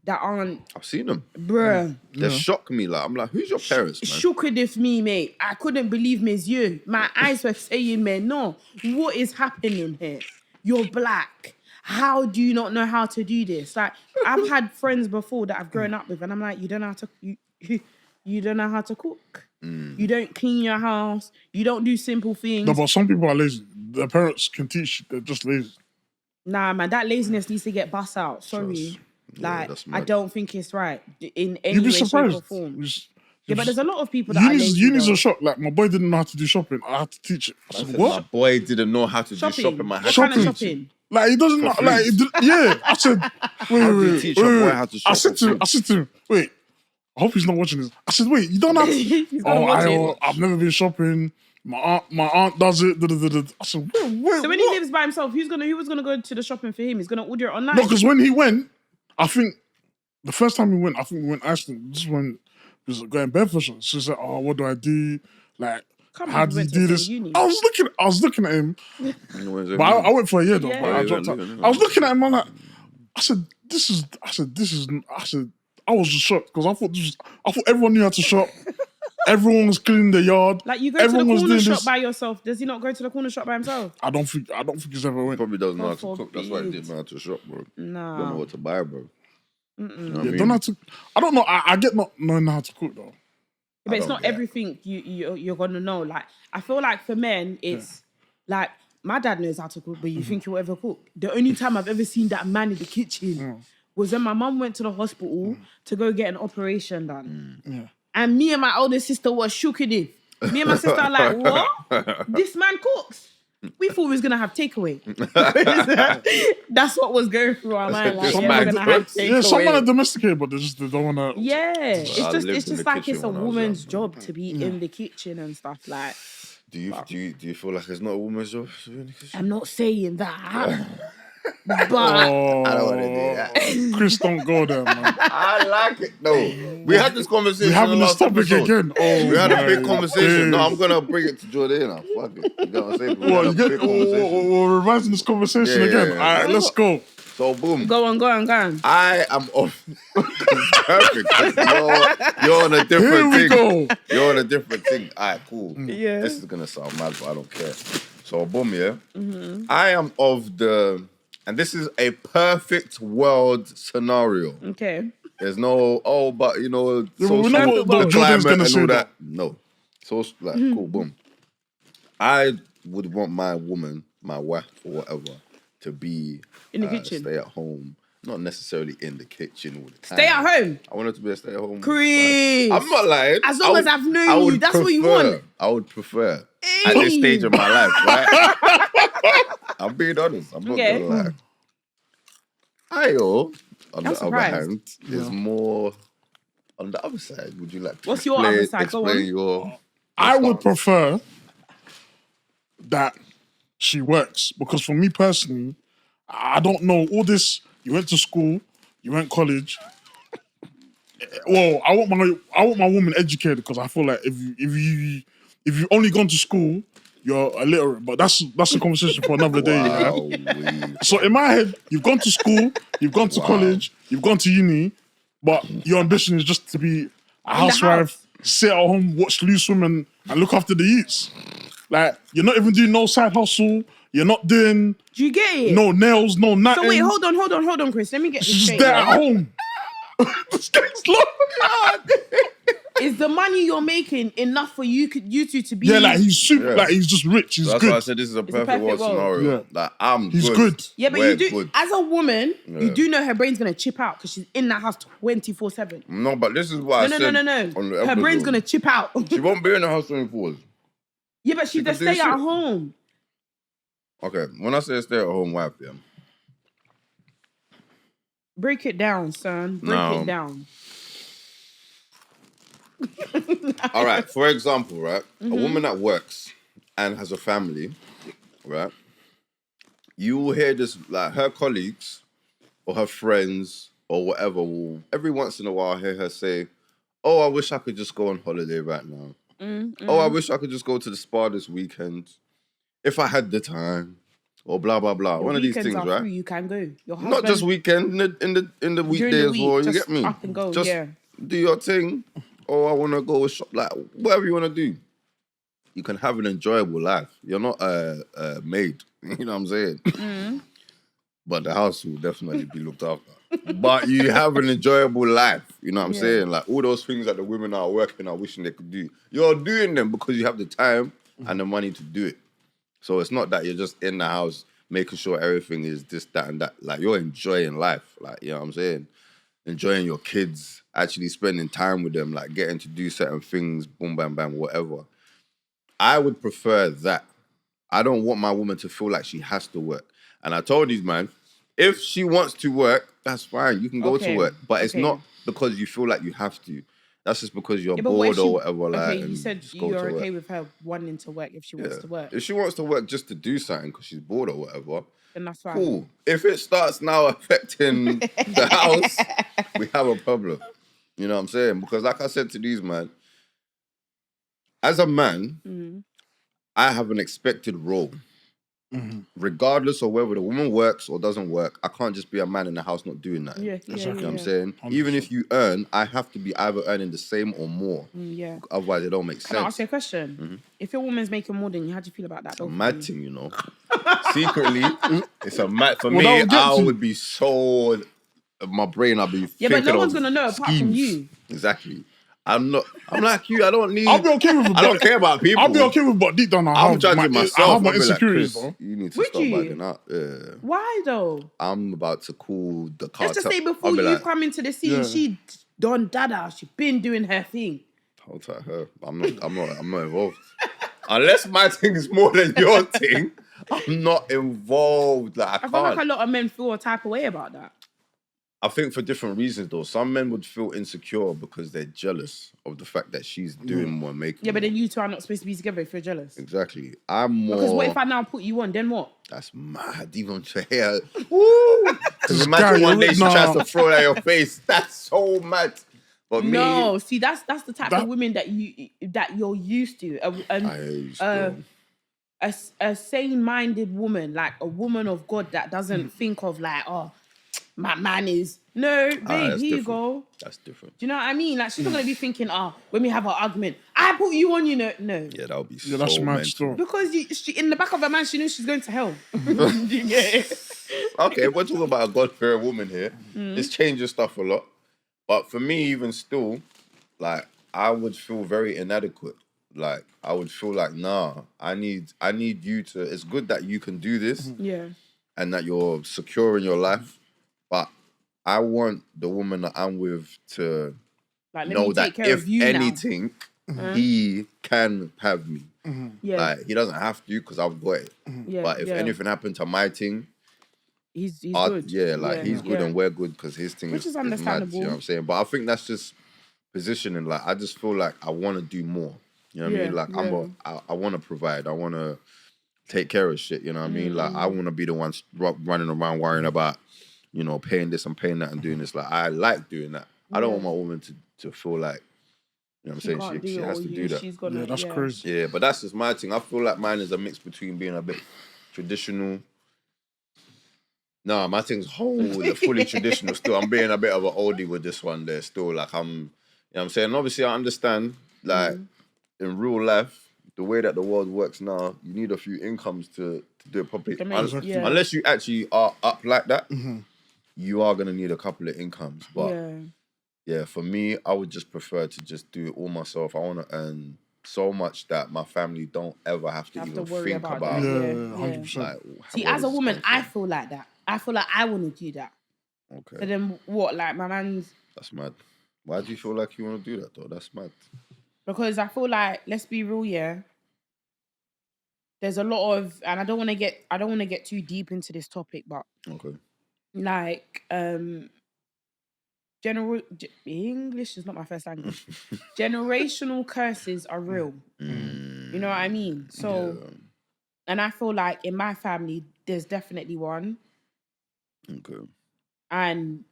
aren't, I've seen them. bruh. They shock me. Like, I'm like, who's your parents, man? Shooked if me, mate. I couldn't believe me's you. My eyes were saying, man, no, what is happening here? You're black. How do you not know how to do this? Like, I've had friends before that I've grown up with, and I'm like, you don't know how to you don't know how to cook. You don't clean your house. You don't do simple things. No, but some people are lazy. Their parents can teach. They're just lazy. Nah, man, that laziness needs to get bust out. Sorry. Yeah, Like, that's I mad. don't think it's right in any You'd be way, shape, surprised. or form. Yeah, but there's a lot of people that are Uni's lazy. a though. shock. Like, my boy didn't know how to do shopping. I had to teach it. I said, My what? boy didn't know how to do Shopping. shopping. I had What to kind of teach shopping? him. Like, he doesn't know. free. Like, yeah. I said, wait, How do you teach your boy how to shop I said for free? to him, wait, I hope he's not watching this. I said, wait, you don't have to. He's gonna watch it. I've never been shopping. My aunt does it. I said, wait, So when he lives by himself, who was gonna go to the shopping for him? He's gonna order it online. No, because when he went, I think the first time we went Iceland. This is when he was going Bedfordshire. So he said, "Oh, what do I do? Like, how do you do this?" I was looking at him, but I went for a year though. Yeah. But I dropped out. I was looking at him. I'm like, I said, I was just shocked because I thought everyone knew how to shop. Everyone was cleaning the yard. Like, you go to the corner shop by yourself. Does he not go to the corner shop by himself? I don't think he's ever went. Probably doesn't know how to cook. That's why he didn't know how to shop, bro. Nah. Don't know what to buy, bro. You know what I mean? Don't know how to. I don't know. I get not knowing how to cook though. But it's not everything you're gonna know. Like, I feel like for men, it's like my dad knows how to cook, but you think he'll ever cook. The only time I've ever seen that man in the kitchen was when my mum went to the hospital to go get an operation done. Yeah. And me and my older sister were shooking him. Me and my sister are like, what? This man cooks. We thought we was gonna have takeaway. That's what was going through our mind. Like, we're gonna have takeaway. Yeah, someone are domesticated, but they don't wanna. Yeah, it's just like it's a when I was woman's young, job to be in the kitchen and stuff. Like, Do you feel like it's not a woman's job to be in the kitchen? I'm not saying that, but I don't want to do that. Chris, don't go there, man. I like it. No, we had this conversation. We're having in the this last topic episode. again. Oh, We had a big my conversation. days. No, I'm gonna bring it to Jordana. Fuck it. You know what I'm saying? We Well, had a big conversation. we're revising this conversation Yeah, again. yeah, yeah. All right, let's go. So boom. go on. I am off. Perfect. You're on a Here different we thing. go. You're on a different thing. All right, cool. Yeah. This is gonna sound mad, but I don't care. So boom, yeah. I am of the, and this is a perfect world scenario. Okay. There's no, but you know, Yeah, social, we know what the Jordan's climate gonna and say all that. that. No. So like, cool, boom. I would want my woman, my wife or whatever, to be In the kitchen. stay at home. Not necessarily in the kitchen all the time. Stay at home. I want her to be a stay at home. Chris. I'm not lying. As long as I've known I you, would that's what you want. I would prefer at this stage of my life, right? I'm being honest. I'm not Okay. gonna lie. Ayo, on I'm the surprised. other hand, there's more on the other side. Would you like to What's your other side? Go explain on. your I would prefer that she works because for me personally, I don't know all this. You went to school, you went college. Well, I want my woman educated because I feel like if you've only gone to school, you're illiterate. But that's a conversation for another day. Yeah? So in my head, you've gone to school, you've gone to college, you've gone to uni, but your ambition is just to be a housewife, sit at home, watch Loose Women, and look after the youths. Like, you're not even doing no side hustle. You're not doing Do you get it? no nails, no nothing. So wait, hold on, Chris. Let me get this She's straight. there yeah? at home. This guy's low. Is the money you're making enough for you two to be? Yeah, like he's super. Yeah. Like he's just rich. He's That's good. why I said this is a perfect perfect world world. scenario. Yeah. Like He's good. Yeah, but We're you do good. as a woman, Yeah. you do know her brain's gonna chip out because she's in that house 24/7. No, but this is what I said. No. on the Her episode. brain's gonna chip out. She won't be in the house 24 hours. Yeah, but she's She a could do stay at shit. home. Okay, when I say stay at home wife, yeah. Break it down, son. Break No. it down. All right, for example, right, a woman that works and has a family, right, you will hear this, like her colleagues or her friends or whatever will every once in a while hear her say, oh, I wish I could just go on holiday right now. Oh, I wish I could just go to the spa this weekend if I had the time or blah, blah, blah. Your One of these weekends things, are right? free, you can go. Your Not husband, just weekend, in the weekday as week, well, you just get me? up and go, Just yeah. do your thing. Or I want to go shop, like whatever you want to do. You can have an enjoyable life. You're not a maid, you know what I'm saying? But the house will definitely be looked after. But you have an enjoyable life, you know what I'm saying? Like all those things that the women are working are wishing they could do. You're doing them because you have the time and the money to do it. So it's not that you're just in the house making sure everything is this, that, and that. Like, you're enjoying life. Like, you know what I'm saying? Enjoying your kids, actually spending time with them, like getting to do certain things, boom, bam, bam, whatever. I would prefer that. I don't want my woman to feel like she has to work. And I told these man, if she wants to work, that's fine. You can go to work. But it's not because you feel like you have to. That's just because you're bored or whatever. Okay, you said you're okay with her wanting to work if she wants to work. If she wants to work just to do something because she's bored or whatever, then that's fine. Cool. If it starts now affecting the house, we have a problem. You know what I'm saying? Because like I said to these man, as a man, I have an expected role. Regardless of whether the woman works or doesn't work, I can't just be a man in the house not doing that. You know what I'm saying? 100%. Even if you earn, I have to be either earning the same or more. Otherwise, it don't make sense. Can I ask you a question? If your woman's making more than you, how do you feel about that? It's a mad thing, you know. Secretly, it's a mad... For me, I would be so... My brain, I'd be thinking but no one's going to know apart from you. Exactly. I'm like you. I don't need... I'll be okay with it. I don't care about people. I'll be okay with it, but deep down I'm judging myself. I have my insecurities, bro. You need to stop bagging out. Yeah. Why though? I'm about to call the cartel. Just to say, before you come into the scene, she done dada. She been doing her thing. Hold tight, her. I'm not involved. Unless my thing is more than your thing, I'm not involved. Like I feel like a lot of men feel a type of way about that. I think for different reasons, though. Some men would feel insecure because they're jealous of the fact that she's doing more, making more. But then you two are not supposed to be together if you're jealous. Exactly. I'm more... Because what if I now put you on, then what? That's mad, even to hear. Because imagine one day she tries to throw it at your face. That's so mad. But no, see, that's the type of women that you're used to. A sane-minded woman, like a woman of God that doesn't think of like, oh, my man is... No, babe, here you go. That's different. Do you know what I mean? Like, she's not going to be thinking, when we have our argument, I put you on, you know. No. Yeah, that would be so that's mad mental. Because she, in the back of her mind, she knows she's going to hell. Okay, we're talking about a God-fearing woman here. It's changing stuff a lot. But for me, even still, like, I would feel very inadequate. Like, I would feel like, nah, I need you to... It's good that you can do this. Yeah. And that you're secure in your life. But I want the woman that I'm with to know that if anything, he can have me. Like, he doesn't have to because I've got it. But if anything happened to my thing, he's good. Yeah, like he's good and we're good because his thing is understandable. Mad, you know what I'm saying? But I think that's just positioning. Like, I just feel like I want to do more. You know what I mean? Like, I want to provide. I want to take care of shit. You know what I mean? Like, I want to be the one running around worrying about, you know, paying this and paying that and doing this. Like, I like doing that. I don't want my woman to feel like, you know what I'm saying, she has to do that. That's crazy. Yeah, but that's just my thing. I feel like mine is a mix between being a bit traditional. No, my thing's fully traditional still. I'm being a bit of an oldie with this one there still. Like, you know what I'm saying? Obviously, I understand, like, in real life, the way that the world works now, you need a few incomes to do it properly. Unless you actually are up like that, you are going to need a couple of incomes. But yeah, for me, I would just prefer to just do it all myself. I want to earn so much that my family don't ever have to even think about it. 100%. Like, see, as a woman, I feel like that. I feel like I want to do that. Okay. So then what? Like, my man's... That's mad. Why do you feel like you want to do that, though? That's mad. Because I feel like, let's be real, there's a lot of... And I don't want to get too deep into this topic, but... Okay. Like, English is not my first language. Generational curses are real. You know what I mean? So, and I feel like in my family, there's definitely one. Okay. And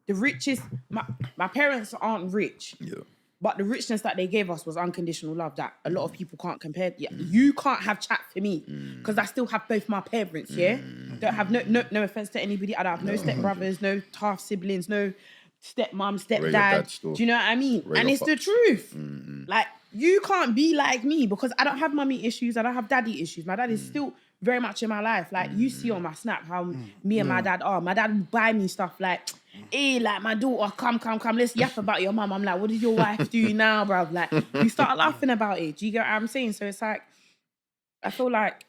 the richest, my parents aren't rich. Yeah. But the richness that they gave us was unconditional love that a lot of people can't compare. You can't have chat for me because I still have both my parents, Don't have no offense to anybody. I don't have no stepbrothers, no half siblings, no stepmom, stepdad. Do you know what I mean? And it's the truth. Like, you can't be like me because I don't have mummy issues. I don't have daddy issues. My dad is still very much in my life. Like, you see on my snap how me and my dad are. My dad would buy me stuff like, hey, like, my daughter, come, let's yap about your mum. I'm like, what did your wife do now, bruv? Like, we start laughing about it. Do you get what I'm saying? So it's like, I feel like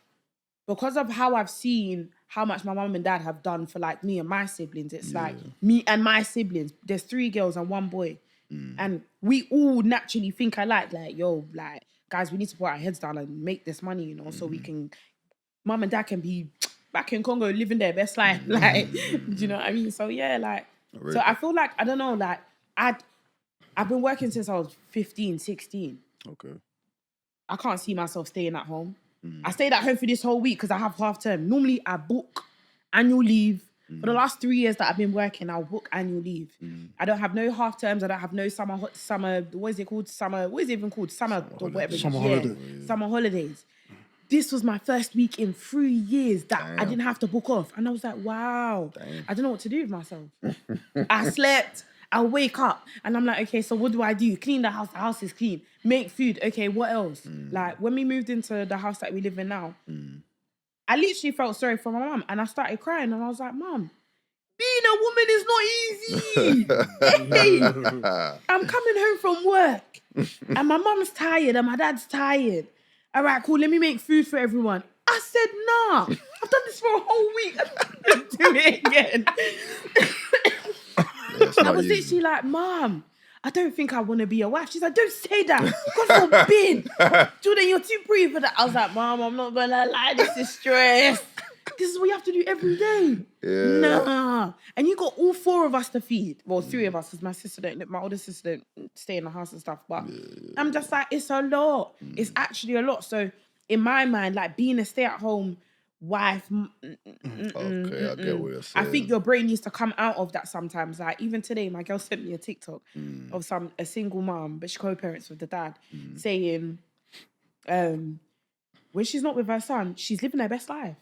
because of how I've seen how much my mum and dad have done for like me and my siblings, it's like me and my siblings, there's 3 girls and 1 boy. And we all naturally think like, yo, like, guys, we need to put our heads down and make this money, you know, so we can, mum and dad can be back in Congo living their best life. Like, do you know what I mean? So yeah, like, so I feel like, I don't know, like, I've been working since I was 15, 16. Okay. I can't see myself staying at home. I stayed at home for this whole week because I have half term. Normally I book annual leave. For the last 3 years that I've been working, I'll book annual leave. I don't have no half terms. I don't have no summer, what is it called? What is it even called? Summer or whatever. Summer holiday. Summer holidays. This was my first week in 3 years that I didn't have to book off. And I was like, wow, I don't know what to do with myself. I slept. I wake up and I'm like, okay, so what do I do? Clean the house is clean. Make food, okay, what else? Like, when we moved into the house that we live in now, I literally felt sorry for my mum and I started crying and I was like, Mum, being a woman is not easy. Hey, I'm coming home from work and my mum's tired and my dad's tired. All right, cool, let me make food for everyone. I said, nah, I've done this for a whole week. I'm going to do it again. I was literally like, Mom, I don't think I want to be a wife. She's like, don't say that. God forbid. Jordan, you're too pretty for that. I was like, Mom, I'm not going to lie. This is stress. This is what you have to do every day. Yeah. Nah. And you got all 4 of us to feed. Well, 3 of us, because my older sister don't stay in the house and stuff. But I'm just like, it's a lot. It's actually a lot. So in my mind, like being a stay-at-home wife. Okay, I get what you're saying. I think your brain needs to come out of that sometimes. Like even today, my girl sent me a TikTok of a single mom, but she co-parents with the dad, saying, when she's not with her son, she's living her best life.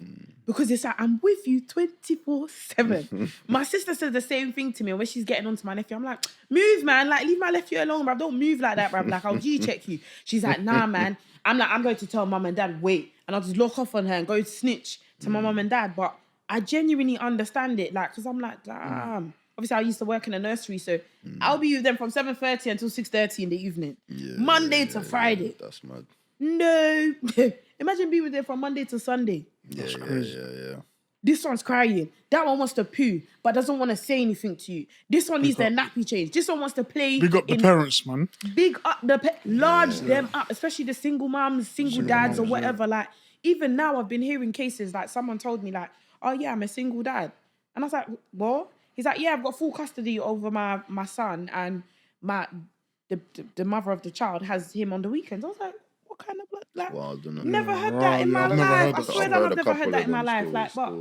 Because it's like, I'm with you 24/7. My sister says the same thing to me when she's getting onto my nephew. I'm like, move, man. Like, leave my nephew alone, bruv. Don't move like that, bruv. Like, I'll G-check you. She's like, nah, man. I'm like, I'm going to tell mum and dad, wait. And I'll just lock off on her and go snitch to my mum and dad. But I genuinely understand it. Like, because I'm like, damn. Obviously, I used to work in a nursery, so I'll be with them from 7:30 until 6:30 in the evening. Monday to Friday. That's mad. No. Imagine being with them from Monday to Sunday. That's crazy. Yeah. This one's crying. That one wants to poo, but doesn't want to say anything to you. This one needs their nappy change. This one wants to play. Big up the parents, man. Big up them up, especially the single moms, single dads or whatever. Like, even now I've been hearing cases like someone told me like, oh yeah, I'm a single dad. And I was like, what? He's like, yeah, I've got full custody over my son and the mother of the child has him on the weekends. I was like, what kind of blood? Like, wild, never heard that in my life. I swear that I've never heard that in my life. Like, but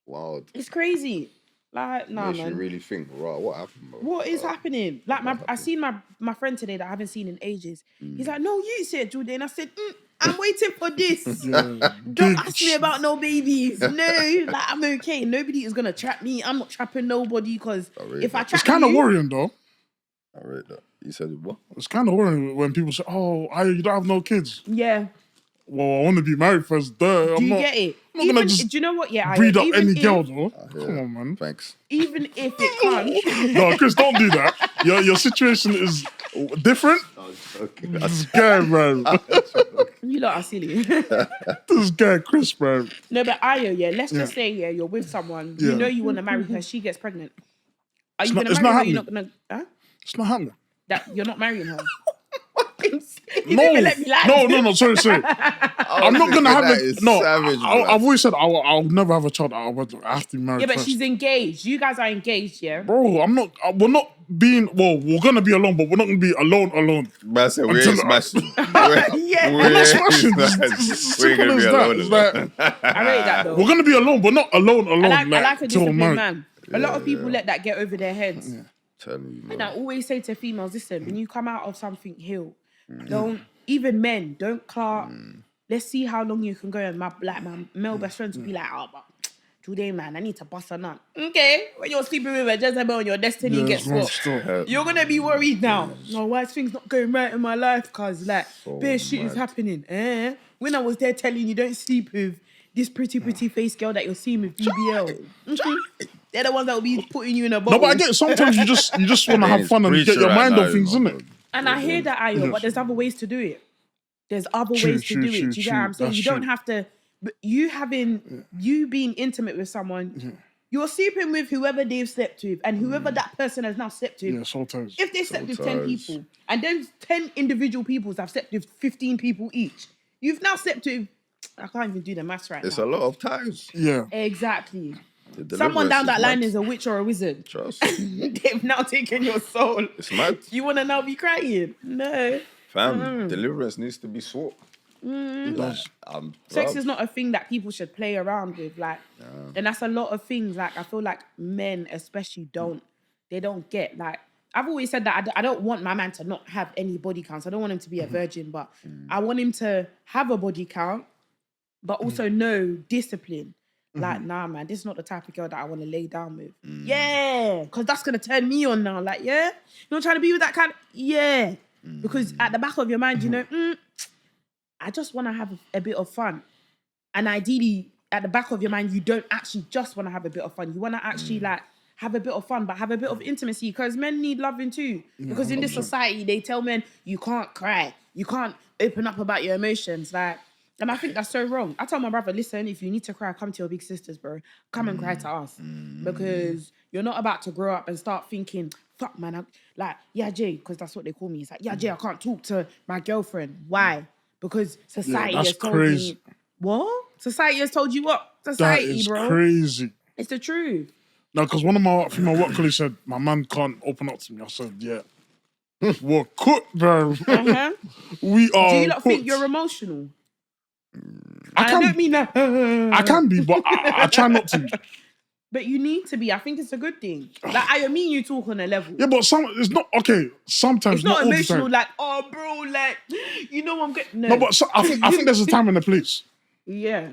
wild. It's crazy. Like, nah, makes man. you really think, right, what happened, bro? What is happening? Like, I seen my friend today that I haven't seen in ages. He's like, no, you said, Jordan. I said, I'm waiting for this. Don't ask me about no babies. No, like, I'm okay. Nobody is gonna trap me. I'm not trapping nobody because if I trap it's kind of worrying though. I read that. You said what? It's kind of worrying when people say, "Oh, you don't have no kids." Yeah. Well, I want to be married first. Do you get it? I'm not gonna just do you know what? Yeah, breed up any girl though. Come on, man. Thanks. Even if it can't. No, Chris, don't do that. Your situation is different. This guy, man. You lot are silly. This guy, Chris, man. No, but Ayo, yeah, let's just say, yeah, you're with someone. You know you want to marry her. She gets pregnant. Are you going to marry her? You're not going to... Huh? It's not happening. That you're not marrying her. No. Sorry. I'm not gonna have it. No, savage, I've always said I'll never have a child. I have to be married. Yeah, but first. She's engaged. You guys are engaged, yeah. Bro, I'm not. We're not being. Well, we're gonna be alone, but we're not gonna be alone. Man, so we ain't smashing. Yeah, we're not smashing. We're gonna be alone. I rate that though. We're gonna be alone, but not alone. I like a disciplined man. A lot of people let that get over their heads. Yeah. Telling you, and I always say to females, listen, when you come out of something healed, don't, even men, don't clark. Let's see how long you can go. And my male best friends will be like, oh, but today, man, I need to bust a nut. Okay, when you're sleeping with a Jezebel and your destiny gets swapped, you're going to be worried now. No, why is things not going right in my life? Because, like, bare shit is happening. When I was there telling you, don't sleep with this pretty face girl that you're seeing with BBL. They're the ones that will be putting you in a bubble. No, but I get sometimes you just want to have fun and get your mind on things, isn't it? And I hear that, Ayo, but there's other ways to do it. There's other ways to do it. Do you get what I'm saying? You don't have to But you being intimate with someone, you're sleeping with whoever they've slept with, and whoever that person has now slept with. Yeah, soul ties. If they slept with 10 people, and those 10 individual people have slept with 15 people each, you've now slept with, I can't even do the maths right now. It's a lot of times. Yeah. Exactly. Someone down that line is a witch or a wizard. Trust. They've now taken your soul. It's mad. You want to now be crying? No. Fam, deliverance needs to be sought. Sex is not a thing that people should play around with, like, and that's a lot of things. Like, I feel like men, especially, don't get. Like, I've always said that I don't want my man to not have any body counts. I don't want him to be a virgin, but I want him to have a body count, but also know discipline. Like, nah, man, this is not the type of girl that I want to lay down with. Yeah, because that's gonna turn me on now. Like, yeah, you're not trying to be with that kind. Yeah, because at the back of your mind, you know. I just want to have a bit of fun. And ideally, at the back of your mind, you don't actually just want to have a bit of fun. You want to actually like have a bit of fun, but have a bit of intimacy, because men need loving too. Because in this society, they tell men, you can't cry. You can't open up about your emotions. Like, and I think that's so wrong. I tell my brother, listen, if you need to cry, come to your big sisters, bro. Come and cry to us. Because you're not about to grow up and start thinking, fuck, man. Yeah, Jay, because that's what they call me. It's like, yeah, Jay, I can't talk to my girlfriend. Why? Because society has told me. What? Society has told you what? Society, that is bro. Crazy. It's the truth. No, because one of my female work colleagues said, my man can't open up to me. I said, yeah. We're cooked, bro. We are. Do you not think you're emotional? I don't mean that. I can be, but I try not to. But you need to be. I think it's a good thing. Like, I mean, you talk on a level. Yeah, but it's not okay. Sometimes it's not all emotional. The time. Like, oh, bro, like, you know, I'm good. No, but I think there's a time and a place. Yeah.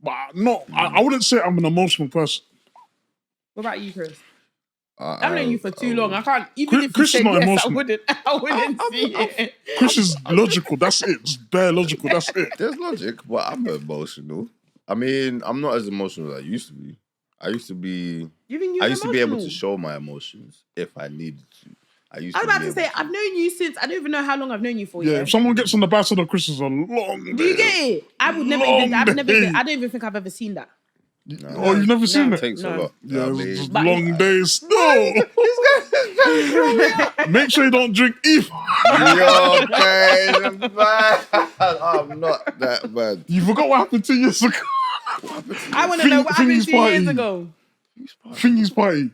But I wouldn't say I'm an emotional person. What about you, Chris? I've known you for too long. I can't. Even if Chris you is said not yes, emotional. I wouldn't see it. Chris is logical. That's it. Just bare logical. That's it. There's logic, but I'm emotional. I mean, I'm not as emotional as I used to be. I used to be able to show my emotions if I needed to. I was about to say, I've known you since, I don't even know how long I've known you for. Yeah, if someone gets on the backside of Chris, is a long day. Do you get it? I would never even, I don't even think I've ever seen that. No. Oh, you've never seen it? It takes a lot. Yeah, it's just long days. No! Make sure you don't drink either. Yo, guys, I'm not that bad. You forgot what happened 2 years ago. I want to know what happened 2 years ago. Thingy's party.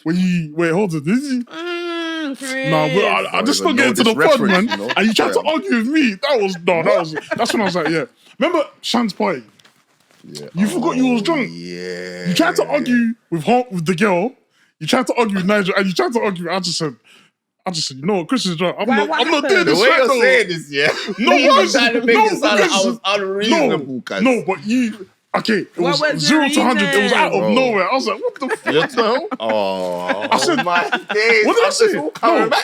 Wait, hold on. Is he? No, but I just don't get into the fun, man. You know? And you tried to argue with me. That's when I was like, yeah. Remember Shan's party? Yeah. You forgot you was drunk. Yeah. You tried to argue with the girl. You tried to argue with Nigel, and you tried to argue. I just said, you know what, Chris is drunk. I'm not doing this. The way you're saying this, yeah. No, trying to make it sound like I was unreasonable, guys. No, but you. Okay, it was 0 to 100. It was out of nowhere. I was like, what the fuck? I said, my days. What did I say? No,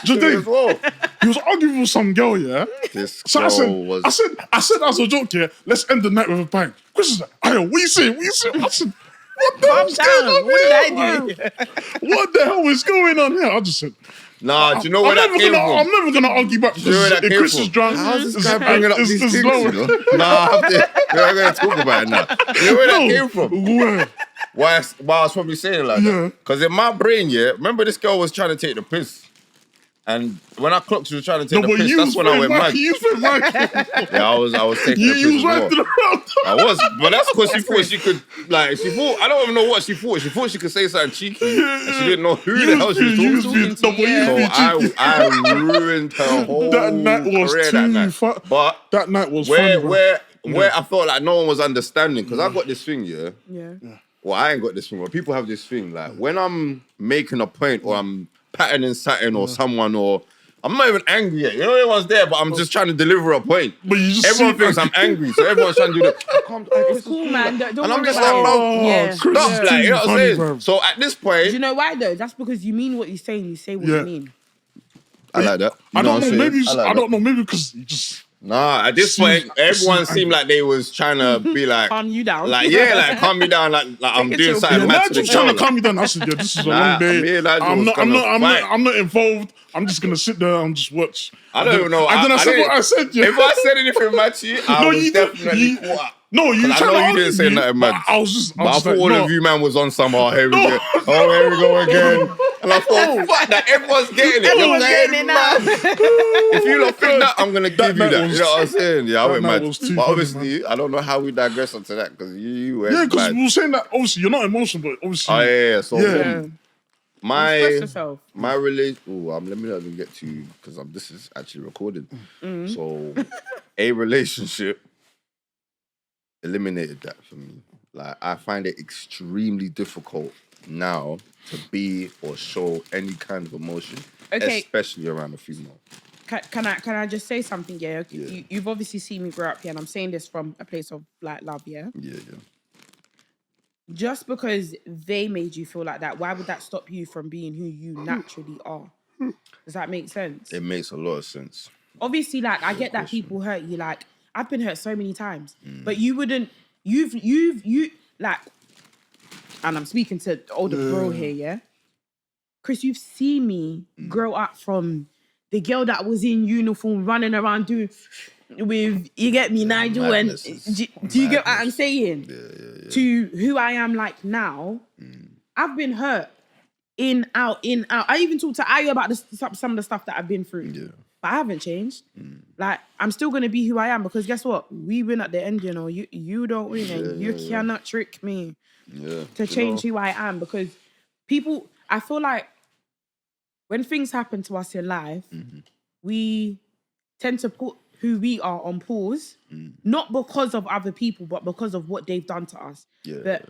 Jadae, he was arguing with some girl, yeah? I said as a joke, yeah, let's end the night with a bang. Chris is like, Ayo, what you saying? I said, what the hell is going on here? What did I do? What the hell is going on here? I just said, nah, do you know where that came from? I'm never going to argue back because if Chris is drunk, how's this guy bringing up these things, you know? Nah, we're going to talk about it now. You know where that came from? Where? Why I was probably saying it like that. Because in my brain, yeah, remember this girl was trying to take the piss. And when I clocked she was trying to take the piss, that's when I went mad. Yeah, I was taking the piss as well. I was, but that's because she thought she could, I don't even know what she thought. She thought she could say something cheeky, and she didn't know who the hell she was talking to. So I ruined her whole career that night. But that night was fun, where I felt like no one was understanding, because I got this thing, yeah. Well, I ain't got this thing, but people have this thing, like when I'm making a point or I'm patterning something or someone, or I'm not even angry yet. You know, everyone's there, but I'm just trying to deliver a point. But everyone thinks I'm angry, so everyone's trying to do that. It's cool, man. Don't and I'm just like, bro, stop, like, you know what I'm saying? Bro. So at this point, do you know why though? That's because you mean what you're saying. You say what you mean. I like that. I don't know. Maybe because you just. Nah, at this point, everyone seemed like they was trying to be like... calm you down. Calm me down, like I'm doing something mad to the trying to calm me down. I said, yeah, this is a long day. I'm not involved. I'm just going to sit there and just watch. I don't even know. And then I said what I said, yeah. If I said anything mad to you, I was definitely caught up. No, you I know you didn't say nothing, man. I was just But I thought like, all no. of you, man, was on some, here we go. Oh, here we go again. And I thought, fuck that, everyone's getting it. Everyone's You're getting it now. If you don't think that, I'm going to give you that. You know what I'm saying? Yeah, I went mad. Was too but funny, obviously, man. I don't know how we digress onto that because you went Yeah, because mad. we were saying that, obviously, you're not emotional, but obviously... Oh, yeah. So, Express yourself. My relation... let me not even get to you because this is actually recorded. So, a relationship eliminated that for me. Like, I find it extremely difficult now to be or show any kind of emotion, especially around a female. Can I just say something? Yeah, you've obviously seen me grow up here, and I'm saying this from a place of like love. Yeah. Just because they made you feel like that, why would that stop you from being who you naturally are? Does that make sense? It makes a lot of sense. Obviously, like I get that people hurt you. Like I've been hurt so many times, but you wouldn't. You like, and I'm speaking to the older bro here. Yeah, Chris, you've seen me grow up from the girl that was in uniform running around with, you get me, Nigel, madnesses. and do you get what I'm saying? Yeah. To who I am like now, I've been hurt in, out. I even talked to Ayo about some of the stuff that I've been through. Yeah. But I haven't changed. Like, I'm still going to be who I am because guess what? We win at the end, you know. You don't win and you cannot trick me to change who I am because people, I feel like when things happen to us in life, we tend to put who we are on pause, not because of other people, but because of what they've done to us. But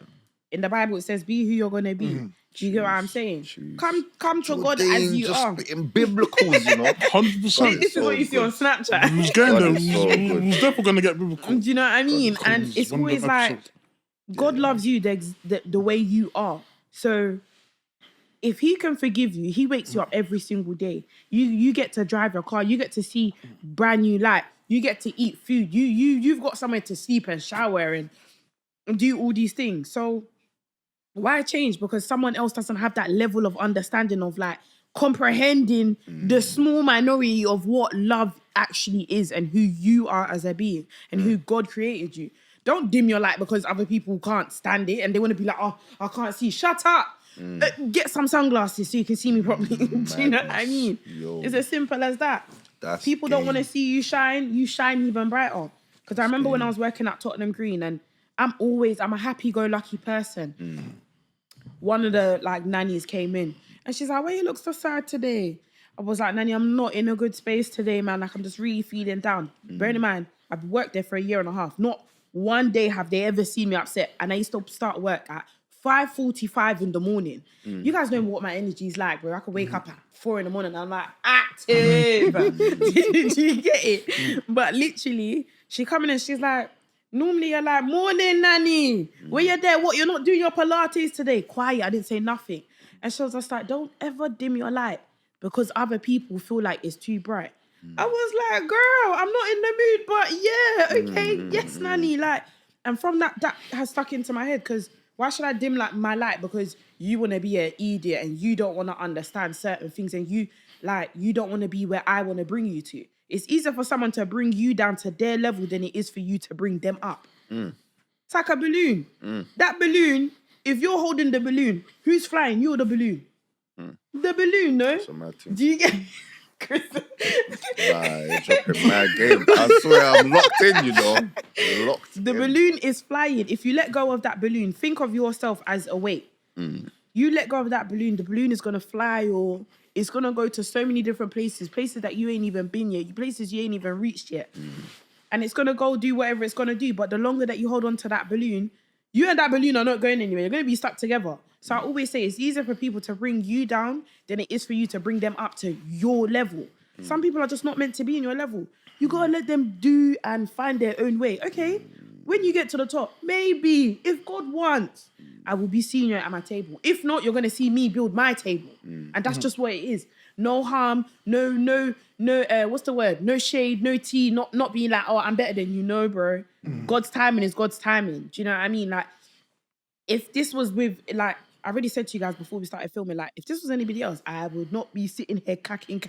in the Bible, it says, be who you're going to be. Do you get what I'm saying? Come to God as you are. Just in biblicals, you know. 100%. This is what you see on Snapchat. We was getting there. We was definitely going to get biblical. Do you know what I mean? And it's always like, God loves you the way you are. So if he can forgive you, he wakes you up every single day. You get to drive your car. You get to see brand new light. You get to eat food. You've got somewhere to sleep and shower and do all these things. So why change? Because someone else doesn't have that level of understanding of like comprehending the small minority of what love actually is and who you are as a being and who God created you. Don't dim your light because other people can't stand it and they want to be like, oh, I can't see. Shut up. Get some sunglasses so you can see me properly. Do you know what I mean? It's as simple as that. People don't want to see you shine even brighter. Because I remember when I was working at Tottenham Green and I'm a happy-go-lucky person. One of the like nannies came in and she's like, why you look so sad today? I was like, Nanny, I'm not in a good space today, man. Like I'm just really feeling down. Bearing in mind, I've worked there for a year and a half. Not one day have they ever seen me upset. And I used to start work at 5:45 in the morning. You guys know what my energy is like, bro. I could wake up at 4 in the morning and I'm like, active. Did you get it? But literally, she come in and she's like, normally you're like, morning, Nanny. Where you there? What, you're not doing your Pilates today? Quiet, I didn't say nothing. And she was just like, don't ever dim your light because other people feel like it's too bright. I was like, girl, I'm not in the mood, but yeah, okay, yes, Nanny. Like, and from that has stuck into my head because why should I dim like my light? Because you want to be an idiot and you don't want to understand certain things and you don't want to be where I want to bring you to. It's easier for someone to bring you down to their level than it is for you to bring them up. It's like a balloon. That balloon, if you're holding the balloon, who's flying? You're the balloon. The balloon, no? Do you get... Chris? You're dropping mad game. I swear I'm locked in, you know. The balloon is flying. If you let go of that balloon, think of yourself as a weight. You let go of that balloon, the balloon is going to fly or it's going to go to so many different places that you ain't even been yet, places you ain't even reached yet. And it's going to go do whatever it's going to do. But the longer that you hold on to that balloon, you and that balloon are not going anywhere. You're going to be stuck together. So I always say it's easier for people to bring you down than it is for you to bring them up to your level. Some people are just not meant to be in your level. You got to let them do and find their own way. Okay, when you get to the top, maybe, if God wants, I will be seeing you at my table. If not, you're going to see me build my table. And that's just what it is. No harm, no, what's the word? No shade, no tea, not being like, oh, I'm better than you. No, bro. God's timing is God's timing. Do you know what I mean? Like, if this was with, like, I already said to you guys before we started filming, like, if this was anybody else, I would not be sitting here cacking.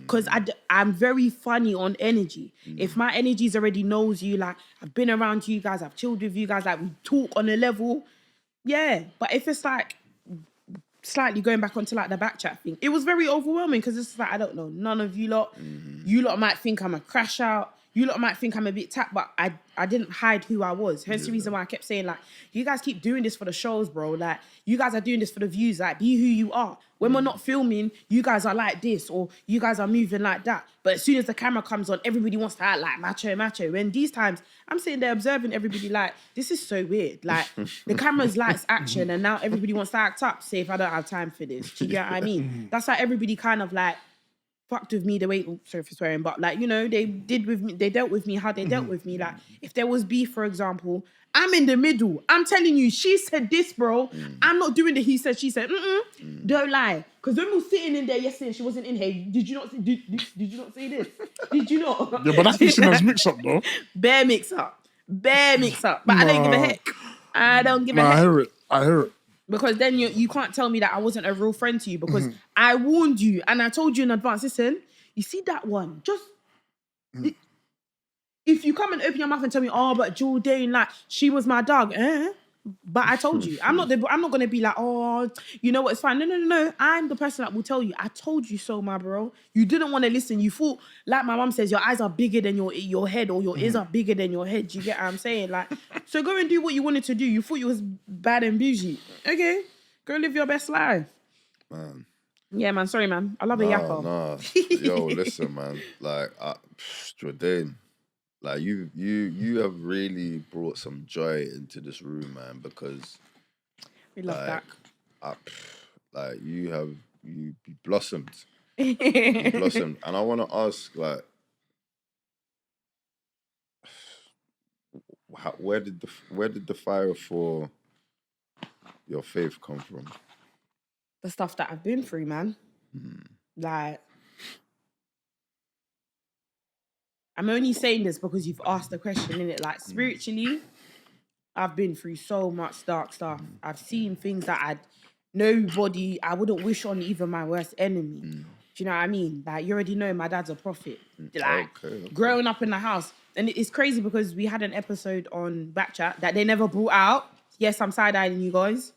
Because I'm very funny on energy. If my energies already knows you, like, I've been around you guys, I've chilled with you guys, like, we talk on a level, yeah. But if it's like, slightly going back onto like the back chat thing, it was very overwhelming because it's like, I don't know, none of you lot. You lot might think I'm a crash out. You lot might think I'm a bit tapped, but I didn't hide who I was. Hence the reason why I kept saying, like, you guys keep doing this for the shows, bro. Like, you guys are doing this for the views. Like, be who you are. When we're not filming, you guys are like this, or you guys are moving like that. But as soon as the camera comes on, everybody wants to act like macho. When these times, I'm sitting there observing everybody like, this is so weird. Like, the camera's lights action, and now everybody wants to act up. Say, if I don't have time for this. Do you get what I mean? That's why everybody kind of like, fucked with me the way, sorry for swearing, but like, you know, they dealt with me how they dealt with me. Like, if there was beef, for example, I'm in the middle. I'm telling you, she said this, bro. I'm not doing the he said, she said. Don't lie. Because when we were sitting in there yesterday, she wasn't in here. Did you not did you not say this? Did you not? Yeah, but that's the same as mix up, though. Bare mix up. But I don't give a heck. I don't give a heck. I hear it. Because then you can't tell me that I wasn't a real friend to you because I warned you and I told you in advance, listen, you see that one, just... If you come and open your mouth and tell me, oh, but Daineyy, like, she was my dog, But I told you, I'm not going to be like, oh, you know what, it's fine. No. I'm the person that will tell you, I told you so, my bro. You didn't want to listen. You thought, like my mum says, your eyes are bigger than your head, or your ears are bigger than your head. Do you get what I'm saying? Like, so go and do what you wanted to do. You thought you was bad and bougie. Okay, go live your best life. Man. Yeah, man. Sorry, man. I love a yapper. Nah. Yo, listen, man. Like, Daineyy, like you have really brought some joy into this room, man. Because we love that. Like you blossomed. You blossomed, and I want to ask, like, where did the fire for your faith come from? The stuff that I've been through, man. Like, I'm only saying this because you've asked the question, innit? Like, spiritually, I've been through so much dark stuff. I've seen things that I wouldn't wish on even my worst enemy. Do you know what I mean? Like, you already know my dad's a prophet. Like, okay. Growing up in the house. And it's crazy because we had an episode on Backchat that they never brought out. Yes, I'm side-eyeing you guys.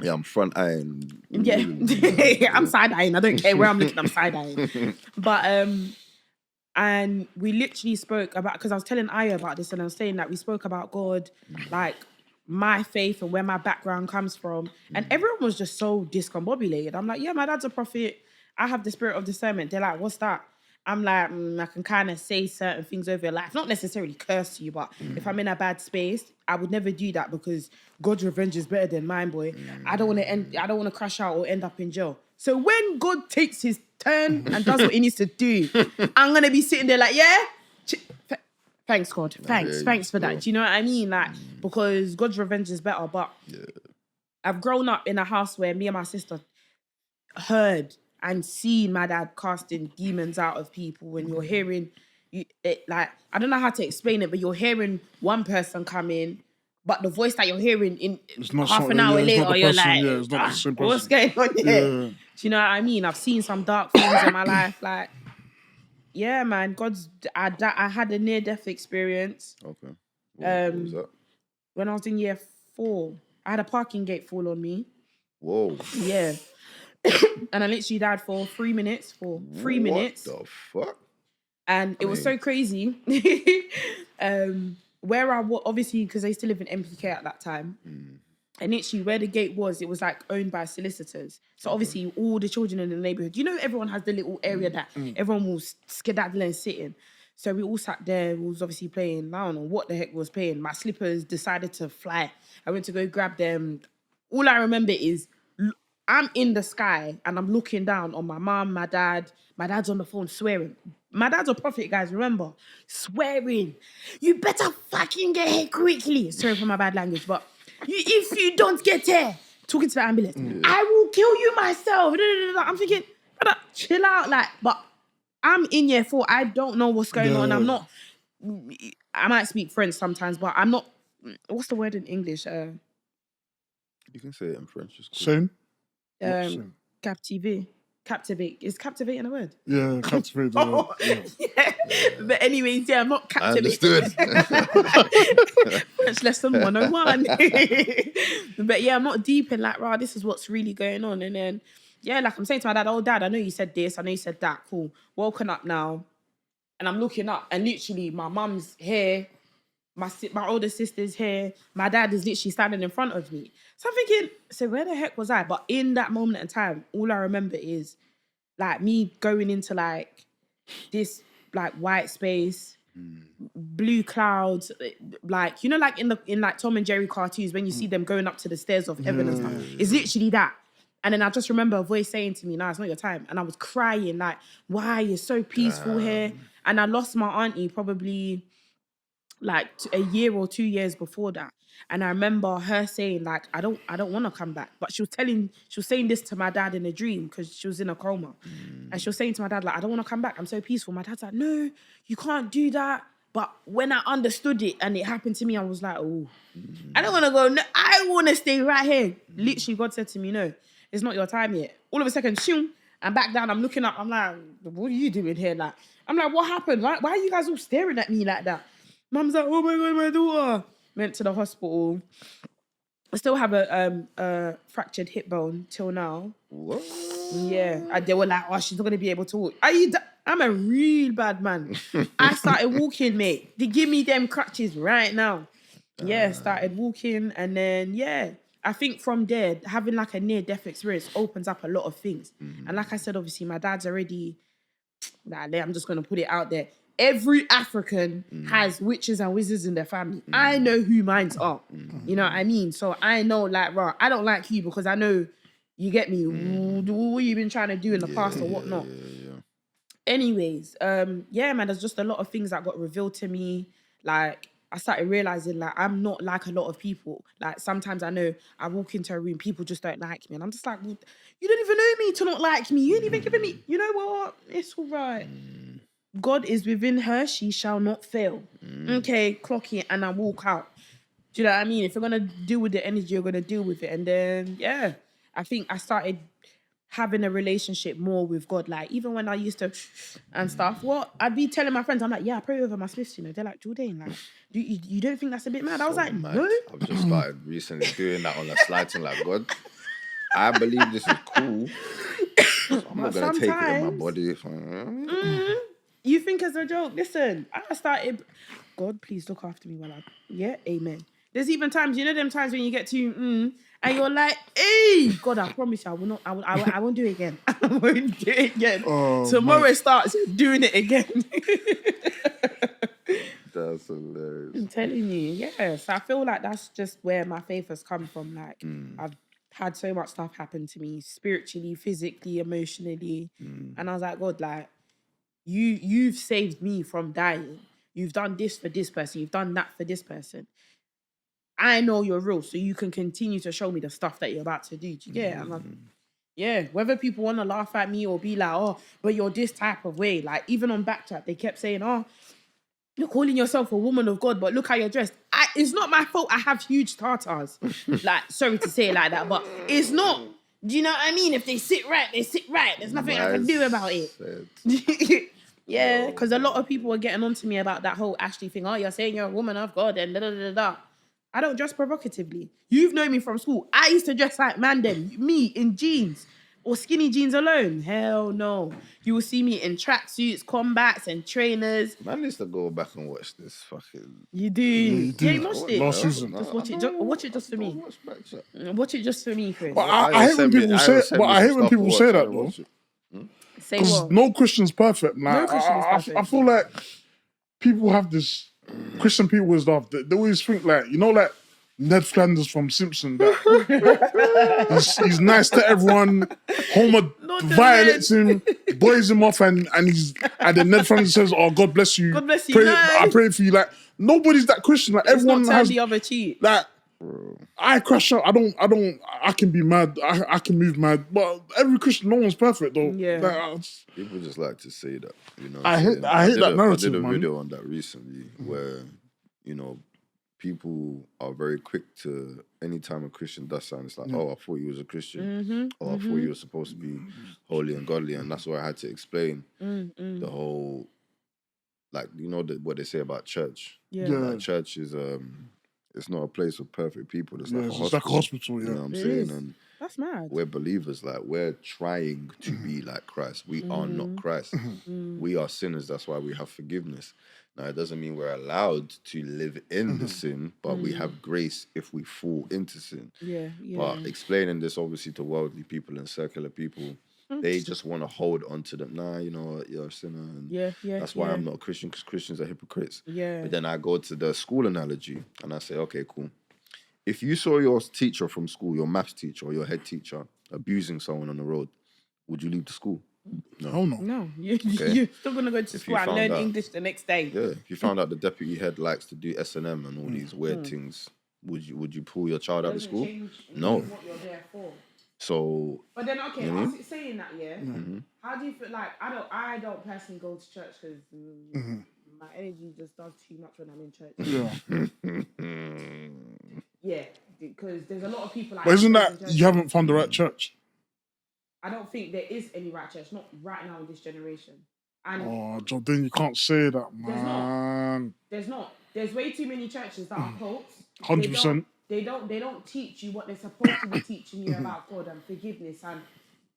Yeah, I'm front-eyeing. Yeah, I'm side-eyeing. I don't care where I'm looking, I'm side-eyeing. But, and we literally spoke about, because I was telling Aya about this and I was saying that we spoke about God, like my faith and where my background comes from. And everyone was just so discombobulated. I'm like, yeah, my dad's a prophet. I have the spirit of discernment. They're like, what's that? I'm like, I can kind of say certain things over your life. Not necessarily curse you, but if I'm in a bad space, I would never do that because God's revenge is better than mine, boy. I don't want to crash out or end up in jail. So when God takes his turn and does what he needs to do, I'm going to be sitting there like, yeah? Thanks, God. Thanks for that. Do you know what I mean? Like, because God's revenge is better. But I've grown up in a house where me and my sister heard and seen my dad casting demons out of people. When you're hearing, like, I don't know how to explain it, but you're hearing one person come in, but the voice that you're hearing in half an hour later, you're like, it's not the same person. What's going on here? Yeah. Do you know what I mean? I've seen some dark things in my life. Like, yeah, man, I had a near-death experience. Okay. What was that? When I was in year 4, I had a parking gate fall on me. Whoa. Yeah. And I literally died for 3 minutes. What the fuck? And it was so crazy. Where I was, obviously, because I used to live in MPK at that time. And literally where the gate was, it was like owned by solicitors. So obviously all the children in the neighborhood, you know, everyone has the little area that everyone will skedaddle and sit in. So we all sat there. We was obviously playing. I don't know what the heck was playing. My slippers decided to fly. I went to go grab them. All I remember is I'm in the sky and I'm looking down on my mum, my dad. My dad's on the phone swearing. My dad's a prophet, guys, remember? Swearing. You better fucking get here quickly. Sorry for my bad language, but if you don't get here, talking to the ambulance, I will kill you myself. I'm thinking, brother, chill out. Like, but I'm in year 4. I don't know what's going on. I might speak French sometimes, but I'm not, what's the word in English? You can say it in French. It's cool. Same. Captivate. Is captivating a word? Yeah, captivate. Yeah. But anyways, I'm not captivated. I understood. French lesson 101. But yeah, I'm not deep in like, right, this is what's really going on. And then, yeah, like I'm saying to my dad, oh, Dad, I know you said this. I know you said that. Cool. Woken up now. And I'm looking up and literally my mum's here. My older sister's here. My dad is literally standing in front of me. So I'm thinking, so where the heck was I? But in that moment in time, all I remember is like me going into like this like white space, blue clouds, like, you know, like in like Tom and Jerry cartoons when you see them going up to the stairs of heaven and stuff. It's literally that. And then I just remember a voice saying to me, "No, it's not your time." And I was crying like, "Why? You're so peaceful here." And I lost my auntie probably like a year or 2 years before that. And I remember her saying like, I don't want to come back. But she was saying this to my dad in a dream because she was in a coma. And she was saying to my dad like, I don't want to come back. I'm so peaceful. My dad's like, no, you can't do that. But when I understood it and it happened to me, I was like, oh, I don't want to go. No, I want to stay right here. Literally, God said to me, no, it's not your time yet. All of a second, shoom, I'm back down. I'm looking up. I'm like, what are you doing here? Like, I'm like, what happened? Why are you guys all staring at me like that? Mum's like, oh my God, my daughter. Went to the hospital. I still have a fractured hip bone till now. What? Yeah. And they were like, oh, she's not going to be able to walk. I'm a real bad man. I started walking, mate. They give me them crutches right now. Yeah, started walking. And then, yeah, I think from there, having like a near-death experience opens up a lot of things. And like I said, obviously, my dad's already, I'm just going to put it out there. Every African has witches and wizards in their family. I know who mine's are. You know what I mean? So I know, like, right, I don't like you because I know, you get me, what you've been trying to do in the past or whatnot. Anyways, yeah, man, there's just a lot of things that got revealed to me. Like, I started realizing, like, I'm not like a lot of people. Like, sometimes I know I walk into a room, people just don't like me. And I'm just like, well, you don't even know me to not like me. You ain't even giving me, you know what? It's all right. God is within her, she shall not fail. Okay, clock it, and I walk out. Do you know what I mean? If you're going to deal with the energy, you're going to deal with it. And then, yeah, I think I started having a relationship more with God. Like, even when I used to and stuff, I'd be telling my friends, I'm like, yeah, I pray over my Smiths, you know. They're like, Jordan, like, you don't think that's a bit mad? I was like, mad. no. I've just started recently doing that on a sliding, like, God, I believe this is cool. So I'm not going to take it in my body. You think it's a joke? Listen, I started, God, please look after me while yeah, amen. There's even times, you know them times when you get to, and you're like, hey, God, I promise you, I won't do it again. I won't do it again. Oh, tomorrow it starts doing it again. That's hilarious. I'm telling you, yes. I feel like that's just where my faith has come from. Like, I've had so much stuff happen to me, spiritually, physically, emotionally. And I was like, God, like, you've saved me from dying. You've done this for this person. You've done that for this person. I know you're real, so you can continue to show me the stuff that you're about to do. Yeah, yeah. Whether people want to laugh at me or be like, oh, but you're this type of way. Like, even on Backchat, they kept saying, oh, you're calling yourself a woman of God, but look how you're dressed. It's not my fault I have huge tartars. Like, sorry to say it like that, but it's not. Do you know what I mean? If they sit right, they sit right. There's nothing I can do about it. Yeah, because a lot of people were getting on to me about that whole Ashley thing. Oh, you're saying you're a woman of God and da-da-da-da. I don't dress provocatively. You've known me from school. I used to dress like me in jeans or skinny jeans alone. Hell no. You will see me in tracksuits, combats and trainers. Man needs to go back and watch this fucking... You do. Yeah, you watched it. Last season. Just watch it. Watch it just for me. Watch it just for me, Chris. But I hate when people say that, though. Say what? No Christian's perfect. Like, no Christian's perfect. I feel like people have this Christian people with stuff. They always think like, you know, like Ned Flanders from Simpsons. He's nice to everyone. Homer violates him, boys him off, and then Ned Flanders says, "Oh, God bless you. God bless you. I pray for you." Like, nobody's that Christian. Like, everyone has the other cheek. Like, I crash out. I can be mad. I can move mad. But every Christian, no one's perfect though. Yeah. Like, people just like to say that. You know. I hate that narrative. I did a video on that recently where, you know, people are very quick to, anytime a Christian does something, it's like, oh, I thought you was a Christian. I thought you were supposed to be holy and godly. And that's why I had to explain the whole, like, you know, what they say about church. Like, church is, it's not a place of perfect people. It's like a hospital. It's like a hospital, You know what I'm saying? And that's mad. we're believers. Like, we're trying to be like Christ. We are not Christ. We are sinners. That's why we have forgiveness. Now, it doesn't mean we're allowed to live in the sin, but we have grace if we fall into sin. But explaining this, obviously, to worldly people and secular people, they just want to hold on to them. Nah, you know what, you're a sinner. And that's why I'm not a Christian, because Christians are hypocrites. But then I go to the school analogy and I say, okay, cool. If you saw your teacher from school, your maths teacher or your head teacher, abusing someone on the road, would you leave the school? No. No. You're still going to go to school and learn English the next day. Yeah. If you found out the deputy head likes to do S&M and all these weird things, would you pull your child out of school? No. What you're there for. So, but then okay, I was saying that, how do you feel? Like, I don't personally go to church because my energy just does too much when I'm in church. Yeah, because there's a lot of people. Like, but isn't that you haven't found the right church? I don't think there is any right church, not right now in this generation. And Jordan, you can't say that, man. There's not. There's way too many churches that are cults. 100%. They don't teach you what they're supposed to be teaching you about God and forgiveness, and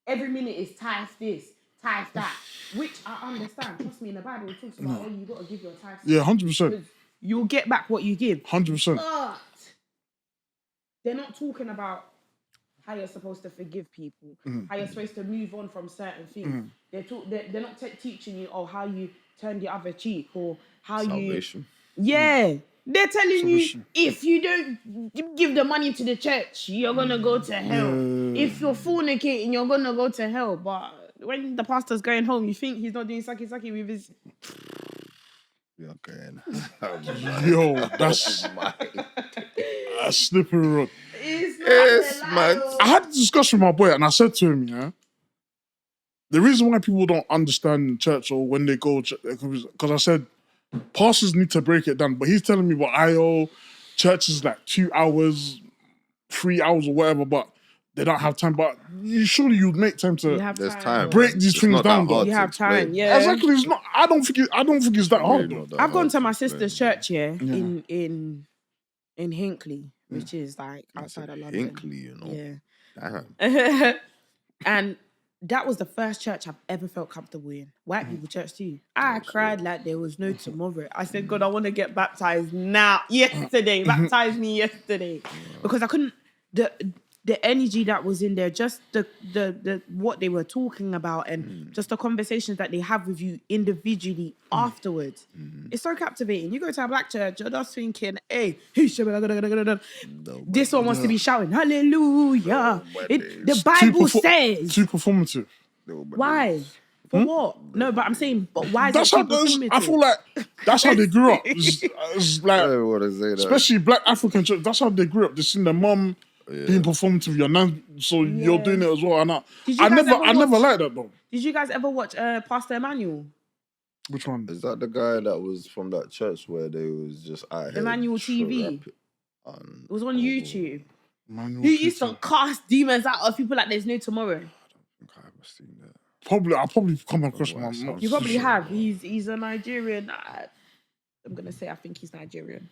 every minute is tithe this, tithe that, which I understand. Trust me, in the Bible it talks about you got to give your tithe. Yeah, 100%. You'll get back what you give. 100%. But they're not talking about how you're supposed to forgive people, how you're supposed to move on from certain things. They're not teaching you how you turn the other cheek or how salvation. They're telling you, if you don't give the money to the church, you're going to go to hell. If you're fornicating, you're going to go to hell. But when the pastor's going home, you think he's not doing sucky with his... You're going. Yo, that's a slippery road. It's man. I had a discussion with my boy and I said to him, the reason why people don't understand church or when they go, because I said, pastors need to break it down, but he's telling me, church is like 2 hours, 3 hours or whatever, but they don't have time. But surely you'd make time to break these things down. You have time, Exactly. It's not. I don't think it's that hard. I've gone to my sister's church in Hinckley, which is like outside of London. Hinckley, you know. Yeah. And that was the first church I've ever felt comfortable in. White people church too. I cried like there was no tomorrow. I said, God, I want to get baptized now. Baptize me yesterday. Because I couldn't, the energy that was in there, just the what they were talking about and just the conversations that they have with you individually afterwards. It's so captivating. You go to a black church, you're just thinking, hey, this one wants to be shouting, hallelujah. The Bible says. Too performative. Why? For what? No, but I'm saying, but why is it performative? I feel like that's how they grew up. It's like, especially black African church, that's how they grew up. They seen their mum being performative, your nan, so you're doing it as well. And I never liked that though. Did you guys ever watch Pastor Emmanuel? Which one? Is that the guy that was from that church where they was just out here? Emmanuel TV. It was on YouTube. Emmanuel He used to cast demons out of people like there's no tomorrow. I don't think I ever seen that. I'll probably come across one. You probably have. He's a Nigerian. I'm gonna say I think he's Nigerian.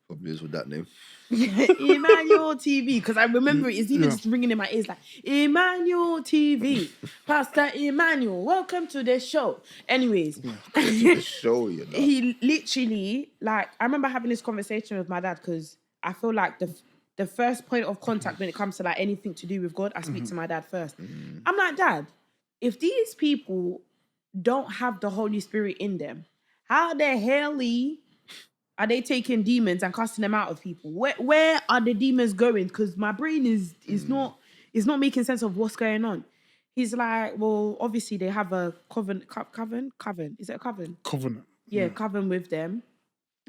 Probably is with that name. Emmanuel TV, because I remember it's even just ringing in my ears like Emmanuel TV, Pastor Emmanuel, welcome to the show. Anyways, he literally, like, I remember having this conversation with my dad because I feel like the first point of contact when it comes to like anything to do with God, I speak to my dad first. I'm like, Dad, if these people don't have the Holy Spirit in them, how the hell are they taking demons and casting them out of people? Where are the demons going? Because my brain is not making sense of what's going on. He's like, well, obviously they have a coven. Is it a coven? Covenant. Yeah, coven with them,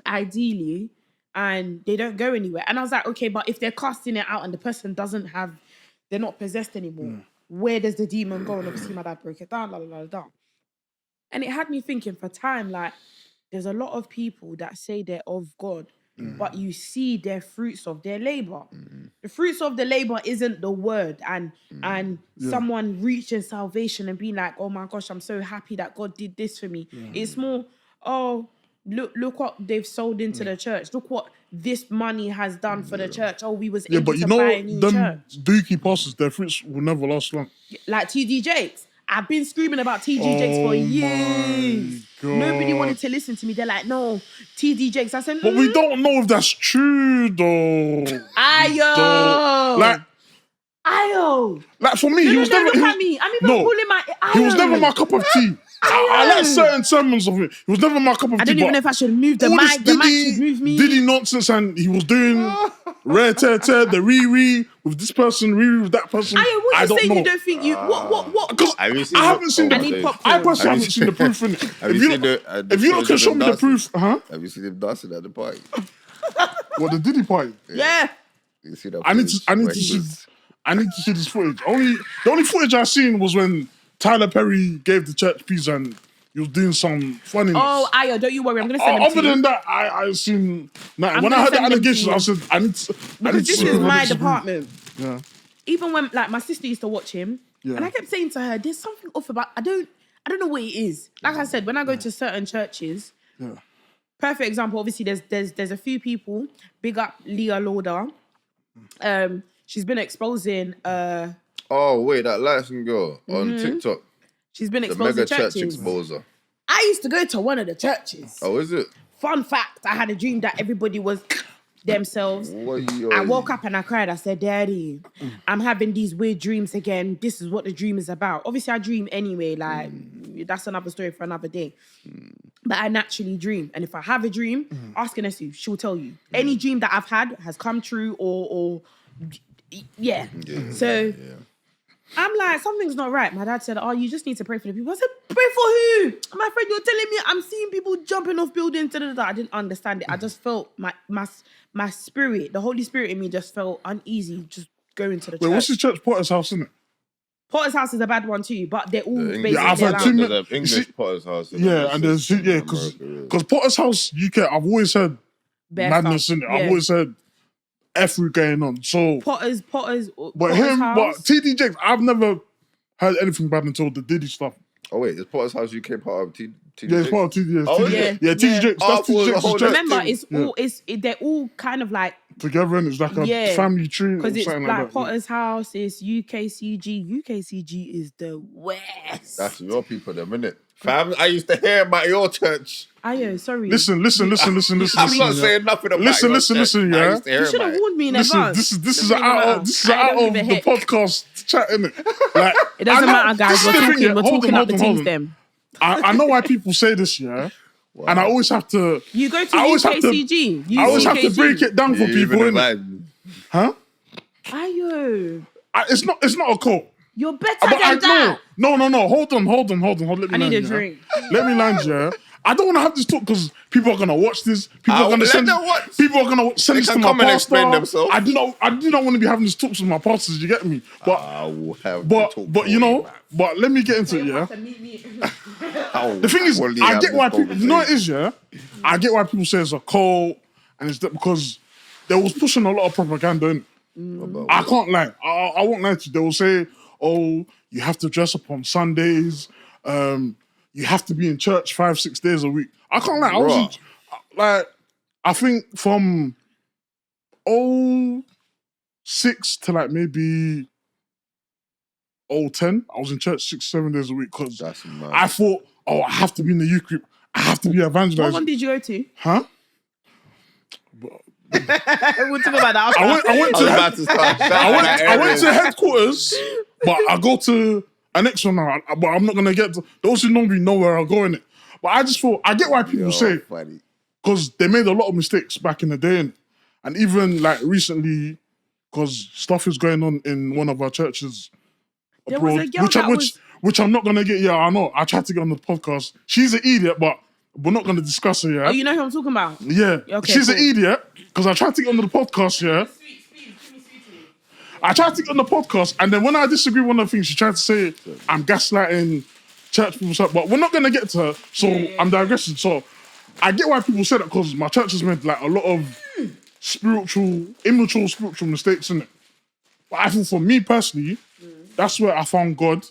ideally, and they don't go anywhere. And I was like, okay, but if they're casting it out and the person they're not possessed anymore, where does the demon go? And obviously my dad broke it down, And it had me thinking for time, like, there's a lot of people that say they're of God, but you see their fruits of their labor. The fruits of the labor isn't the word and someone reaching salvation and being like, oh my gosh, I'm so happy that God did this for me. It's more, oh, look what they've sold into the church. Look what this money has done for the church. Oh, we was able to buy a new church. Dookie pastors, their fruits will never last long. Like TD Jakes. I've been screaming about TD Jakes for years. Nobody wanted to listen to me. They're like, no, TD Jakes. I said, but we don't know if that's true though. Ayo. Like for me, he was never. Look at me. I'm even calling my. He was never my cup of tea. I like certain sermons of it. He was never my cup of tea. I don't even know if I should move the mic. The mic should move me. Diddy nonsense, and he was doing rare tear, the re with this person, re with that person. I don't know. You don't think you what? Because I haven't seen the proof. I personally haven't seen the proof in it. If you don't can show me the proof, Have you seen him dancing at the party? What, the Diddy party? Yeah. You see that? I need to see this footage. The only footage I seen was when Tyler Perry gave the church peace and he was doing some funniness. Oh, Ayo, don't you worry. I'm going to send them to you. Other than that, I seen... Nah, when I heard the allegations, I said, I need to... Because this is my department. Yeah. Even when, like, my sister used to watch him, and I kept saying to her, there's something off about... I don't know what it is. Like I said, when I go to certain churches, perfect example, obviously, there's a few people, big up Leah Lauder. She's been exposing... Oh, wait, that light-skinned girl on TikTok. She's been the exposing mega churches. church exposer. I used to go to one of the churches. Oh, is it? Fun fact, I had a dream that everybody was themselves. I woke up and I cried. I said, Daddy, I'm having these weird dreams again. This is what the dream is about. Obviously, I dream anyway. Like, that's another story for another day. But I naturally dream. And if I have a dream, ask Anesu, she'll tell you. Any dream that I've had has come true or So... I'm like, something's not right. My dad said, oh, you just need to pray for the people. I said, pray for who? My friend, you're telling me I'm seeing people jumping off buildings. I didn't understand it. I just felt my spirit, the Holy Spirit in me just felt uneasy just going to the church. Wait, what's the church? Potter's House, isn't it? Potter's House is a bad one too, but they're all basically... I've heard too many... English Potter's House. And there's... Because Potter's House, UK, I've always heard madness in it. I've always heard... F going on. So Potter's but TD Jakes, I've never heard anything bad until the Diddy stuff. Oh wait, is Potter's House UK part of TD Jakes? Yeah, it's part of TD. Oh, TD Jakes. That's TD Jakes' church. Remember, they're all kind of like together, and it's like a family tree. Because it's like that. Potter's House, it's UKCG. UKCG is the West. That's your people, them, innit? Fam, I used to hear about your church. Ayo, sorry. Listen. I'm not saying nothing about listen, yeah. You should have warned me in advance. This is out of the podcast chat, innit? Like, it doesn't matter, guys. We're talking up the teams them. I know why people say this, yeah? Wow. And I always have to... You go to UKCG. I always have to break it down for people, innit? Huh? Ayo. It's not a cult. You're better than that. No. Hold on. Let me I need a drink. Let me land, yeah? I don't want to have this talk because people are going to watch this. People are going to send this to my pastor. I do not want to be having this talks with my pastors, you get me? But you know, but let me get into it, yeah? The thing is, I get why people, you know what it is, yeah? I get why people say it's a cult, and it's that because they was pushing a lot of propaganda in. I can't lie. I won't lie to you. They will say, oh, you have to dress up on Sundays. You have to be in church 5-6 days a week. I can't lie. I was I think from 06 to like maybe 010, I was in church 6-7 days a week because I thought, I have to be in the youth group. I have to be evangelizing. What one did you go to? Huh? We'll talk about that. I went to headquarters, but I go to an next one now. But I'm not gonna get to those who normally know where I go in it. But I just thought I get why people say because they made a lot of mistakes back in the day, and even like recently, because stuff is going on in one of our churches abroad, which I'm not gonna get. Yeah, I know. I tried to get on the podcast. She's an idiot, but we're not going to discuss her, yeah? Oh, you know who I'm talking about? Yeah. Okay, she's an idiot, because I tried to get on the podcast, yeah? I tried to get on the podcast, and then when I disagree with one of the things, she tried to say I'm gaslighting church people, but we're not going to get to her, so I'm digressing. So I get why people say that, because my church has made like a lot of immature spiritual mistakes in it. But I think for me personally, that's where I found God.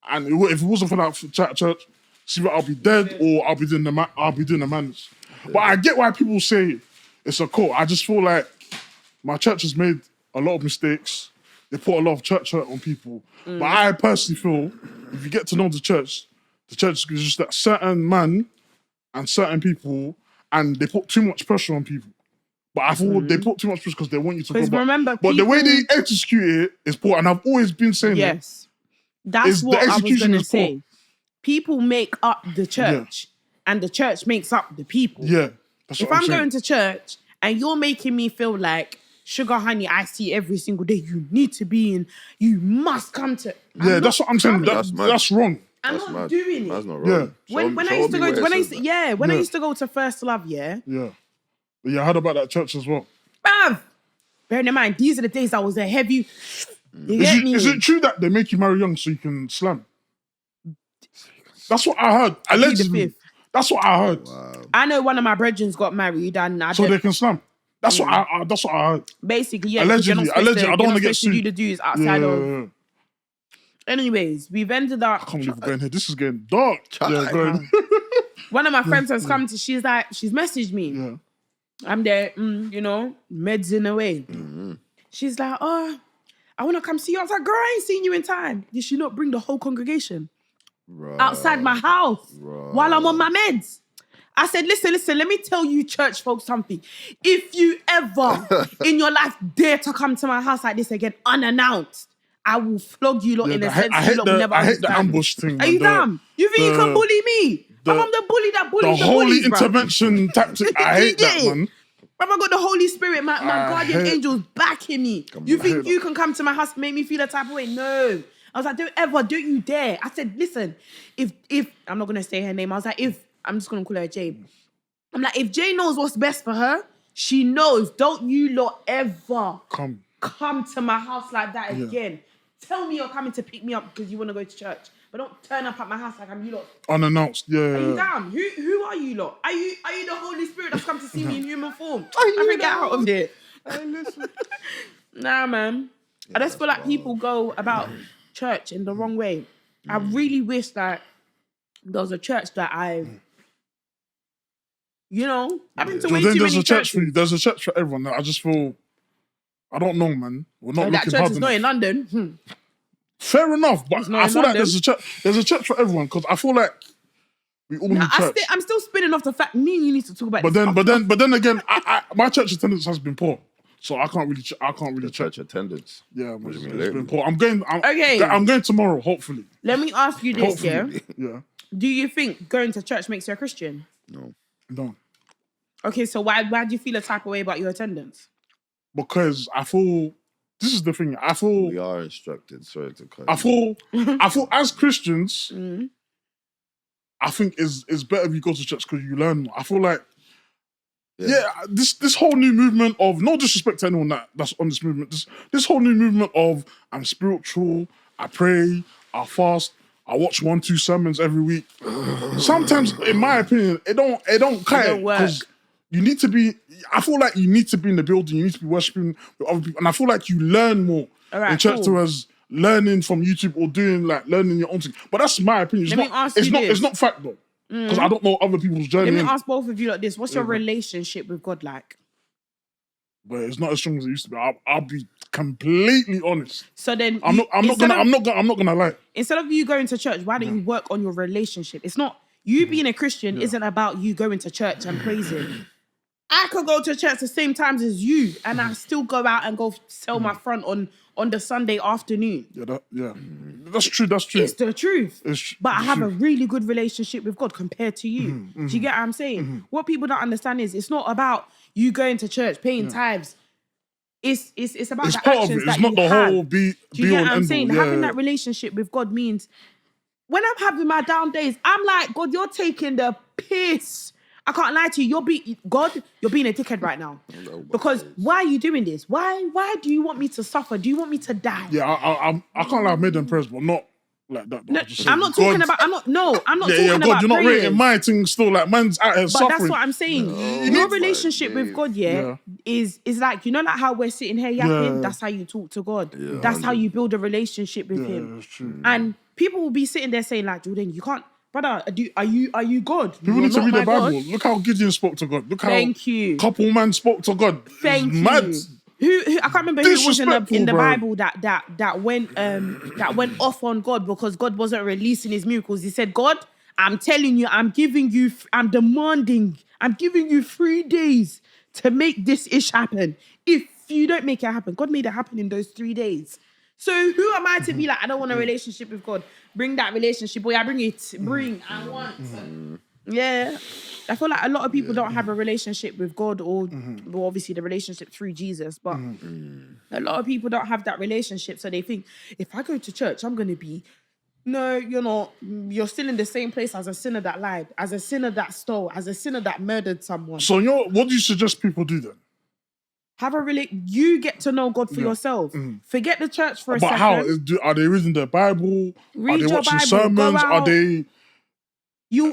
And if it wasn't for that church, see, I'll be dead or I'll be doing the madness. But I get why people say it's a cult. I just feel like my church has made a lot of mistakes. They put a lot of church hurt on people. But I personally feel if you get to know the church is just that certain man and certain people, and they put too much pressure on people. But I feel they put too much pressure because they want you to go. But the way they execute it is poor. And I've always been saying yes. That's what I was going to say. People make up the church and the church makes up the people. Yeah. If I'm going to church and you're making me feel like, sugar honey, I see every single day, you need to be in, you must come to. That's what I'm saying. That's wrong. I'm not doing it. That's not wrong. Yeah. When I used to go to First Love, Yeah, I heard about that church as well. Bruv, bearing in mind, these are the days I was a heavy. Is it true that they make you marry young so you can slam? That's what I heard. Allegedly. That's what I heard. Wow. I know one of my brethren got married and they can slam. That's what I heard. Basically, yeah. Allegedly. I don't want to get sued. Do the dudes outside of. Anyways, we've ended up. I can't believe we're going here. This is getting dark. One of my friends has come to. She's messaged me. Yeah. I'm there, meds in a way. Mm-hmm. She's like, oh, I want to come see you. I was like, girl, I ain't seen you in time. Did she not bring the whole congregation outside my house while I'm on my meds? I said, listen, let me tell you church folks something. If you ever in your life dare to come to my house like this again, unannounced, I will flog you lot in a sense you lot will never understand. I hate the ambush thing. Are you dumb? You think you can bully me? I'm the bully that bullies the holy bullies, intervention tactic. I hate that, man. Bro, I got the Holy Spirit, my guardian angels backing me. You think you can come to my house and make me feel that type of way? No. I was like, don't you dare. I said, listen, if I'm not going to say her name. I was like, I'm just going to call her Jay. I'm like, if Jay knows what's best for her, she knows. Don't you lot ever come to my house like that again. Tell me you're coming to pick me up because you want to go to church. But don't turn up at my house like I'm you lot. Unannounced, Are you damn? Who are you lot? Are you the Holy Spirit that's come to see me in human form? I freak out of here. Nah, man. I just feel like people go about church in the wrong way. I really wish that there was a church that I've been to way too many churches. There's a church for everyone. I just feel, I don't know, man. We're not looking that church hard is enough. not in London. Fair enough, but I feel like there's a church for everyone because I feel like we all need church. I'm still spinning off the fact me and you need to talk about. But then again, my church attendance has been poor, so I can't really church attendance. Yeah, it's been poor. I'm going tomorrow, hopefully. Let me ask you this, yeah. Do you think going to church makes you a Christian? No. Okay, so why do you feel a type of way about your attendance? Because I feel. This is the thing. I feel we are instructed. Sorry to cut. I feel as Christians, I think it's better if you go to church because you learn more. I feel like, this whole new movement of, no disrespect to anyone that's on this movement, this whole new movement of I'm spiritual, I pray, I fast, I watch 1-2 sermons every week. Sometimes, in my opinion, it don't work. You need to be, I feel like you need to be in the building, you need to be worshiping with other people. And I feel like you learn more in church towards learning from YouTube or learning your own thing. But that's my opinion. It's not fact though. Because I don't know other people's journey. Let me ask both of you like this. What's your relationship with God like? But it's not as strong as it used to be. I'll be completely honest. So then I'm not gonna lie. Instead of you going to church, why don't you work on your relationship? It's not you being a Christian isn't about you going to church and praising. I could go to church the same times as you, and I still go out and go sell my front on the Sunday afternoon. That's true. It's the truth. But I have a really good relationship with God compared to you. Do you get what I'm saying? What people don't understand is it's not about you going to church, paying tithes. It's about the actions that you have. It's not the whole be. Do you get what I'm saying? Having that relationship with God means when I'm having my down days, I'm like, God, you're taking the piss. I can't lie to you. You're being a dickhead right now. Because why are you doing this? Why do you want me to suffer? Do you want me to die? Yeah, I can't lie. I've made them prayers, but not like that. No, I just I'm said not talking God. about. I'm not talking God, about you're not prayers. rating my thing still. Like man's out here But suffering. that's what I'm saying. Your relationship with God, is like, you know, like how we're sitting here yapping. That's how you talk to God. Yeah, That's how you build a relationship with Him. That's true. And people will be sitting there saying, like, Jordan, you can't, brother. Are you God? People need to read the Bible. Look how Gideon spoke to God. Look how couple man spoke to God. Thank you. Mad. Who I can't remember who was in the bro. Bible that went off on God because God wasn't releasing His miracles. He said, God, I'm telling you, I'm giving you 3 days to make this ish happen. If you don't make it happen, God made it happen in those 3 days. So who am I to be like, I don't want a relationship with God? Bring that relationship, boy. I bring it. I want. Yeah. I feel like a lot of people don't have a relationship with God or well, obviously the relationship through Jesus, but a lot of people don't have that relationship. So they think, if I go to church, I'm going to be... No, you're not. You're still in the same place as a sinner that lied, as a sinner that stole, as a sinner that murdered someone. So what do you suggest people do then? You get to know God for yourself. Forget the church for a second. But how? Are they reading their Bible? Read are they your watching Bible, sermons? go out. Are they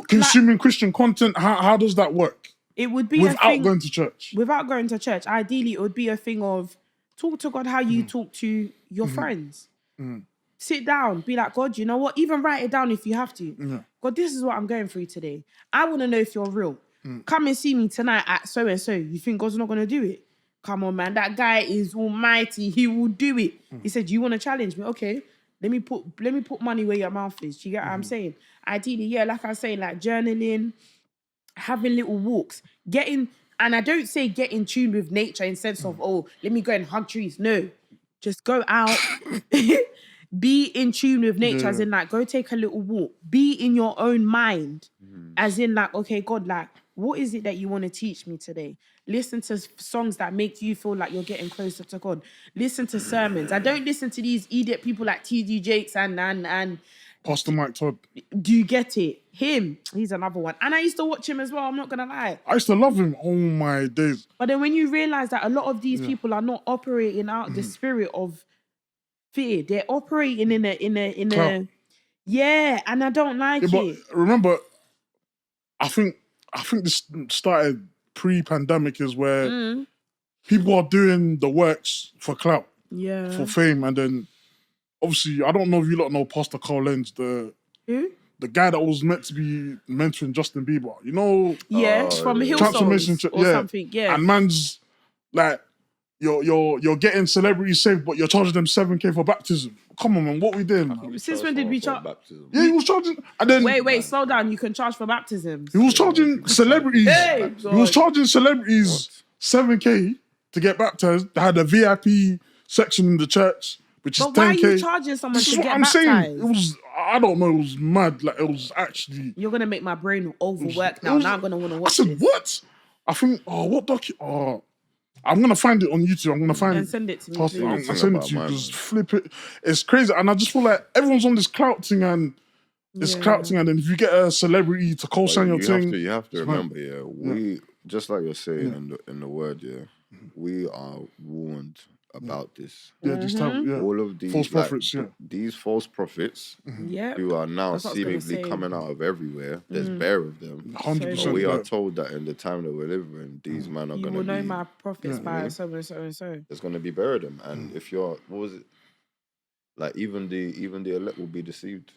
consuming Christian content? How does that work? It would be without going to church. Without going to church, ideally, it would be a thing of talk to God how you talk to your friends. Sit down, be like, God, you know what? Even write it down if you have to. Yeah. God, this is what I'm going through today. I want to know if you're real. Come and see me tonight at so and so. You think God's not going to do it? Come on, man. That guy is almighty. He will do it. He said, you want to challenge me? Okay. Let me put money where your mouth is. Do you get what I'm saying? Ideally, yeah, like I was saying, like journaling, having little walks, and I don't say get in tune with nature in sense of, oh, let me go and hug trees. No. Just go out, be in tune with nature, as in like, go take a little walk. Be in your own mind, as in like, okay, God, like, what is it that you want to teach me today? Listen to songs that make you feel like you're getting closer to God. Listen to sermons. I don't listen to these idiot people like T.D. Jakes and Pastor Mike Todd. Do you get it? Him, he's another one. And I used to watch him as well, I'm not going to lie. I used to love him. Oh my days. But then when you realise that a lot of these people are not operating out the spirit of fear, they're operating in a yeah, and I don't like it. But remember, I think this started pre-pandemic is where people are doing the works for clout, for fame, and then obviously I don't know if you lot know Pastor Carl Lenz, the guy that was meant to be mentoring Justin Bieber, you know? From Hillsong Transformation or something, And man's like, you're getting celebrities saved, but you're charging them 7K for baptism. Come on, man, what we doing? Since when did we charge baptism? Yeah, he was charging, and then wait, slow down. You can charge for baptisms. He was charging celebrities. He was charging celebrities 7K to get baptized. They had a VIP section in the church, which is 10K. But why are you charging someone to get baptized? Saying. It was, I don't know, it was mad. Like, it was actually... You're going to make my brain overwork now. Now I'm going to want to watch this. I said, what? I think, I'm going to find it on YouTube. I'm going to find it. And send it to me, I'm going to send it to you because flip it. It's crazy. And I just feel like everyone's on this clout thing and it's clout thing. And then if you get a celebrity to co-sign your thing... You have to remember, we, just like you're saying in the word, we are warned about this. These type, all of these false prophets, these false prophets who are now seemingly coming out of everywhere. There's bare of them. 100%. But we are told that in the time that we're living in, these men are going to be... You will know my prophets by so and so and so. There's going to be bare of them. And if you're... What was it? Like, even the elect will be deceived.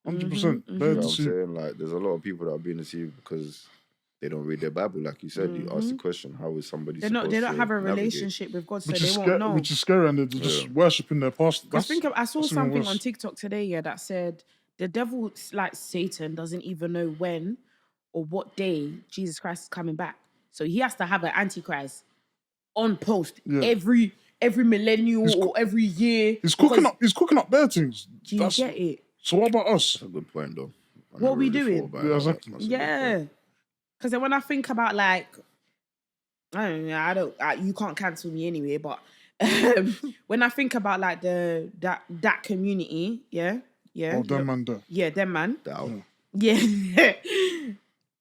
100%. You know what I'm saying? Like, there's a lot of people that are being deceived because... They don't read their Bible, like you said. You asked the question: how is somebody? They don't have a relationship with God, so they won't know. Which is scary, and they're just worshiping their pastor. I saw something on TikTok today, that said the devil, like Satan, doesn't even know when or what day Jesus Christ is coming back. So he has to have an antichrist on post every millennium or every year. He's cooking up their things. Do you get it? So what about us? That's a good point, though. What are we doing? Yeah. Because then when I think about, like, I don't know, you can't cancel me anyway, but when I think about, like, that community, Oh, them man there. Yeah, them man. Yeah.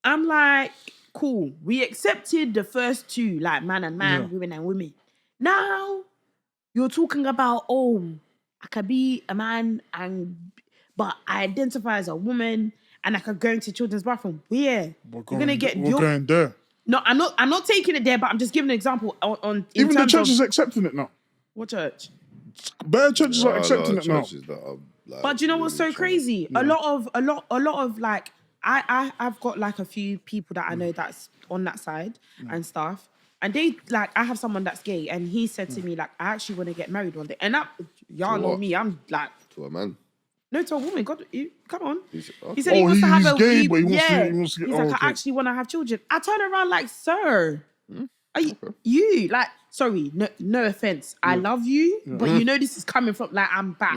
I'm like, cool. We accepted the first two, like man and man, women and women. Now, you're talking about, I could be a man but I identify as a woman and I could go into children's bathroom. You're gonna get. We're going there. No, I'm not taking it there, but I'm just giving an example on even the church is accepting it now. What church? Better churches are accepting it now. But do you know what's so crazy? A lot of like I've got like a few people that I know that's on that side and stuff. And they like I have someone that's gay and he said to me like I actually want to get married one day. And y'all know me, I'm like to a man. No, to a woman. God, come on. He said he wants to have gay, but he wants to get. He's like, I actually want to have children. I turn around like, sir, are you like? Sorry, no offense. I love you, but you know this is coming from like I'm back.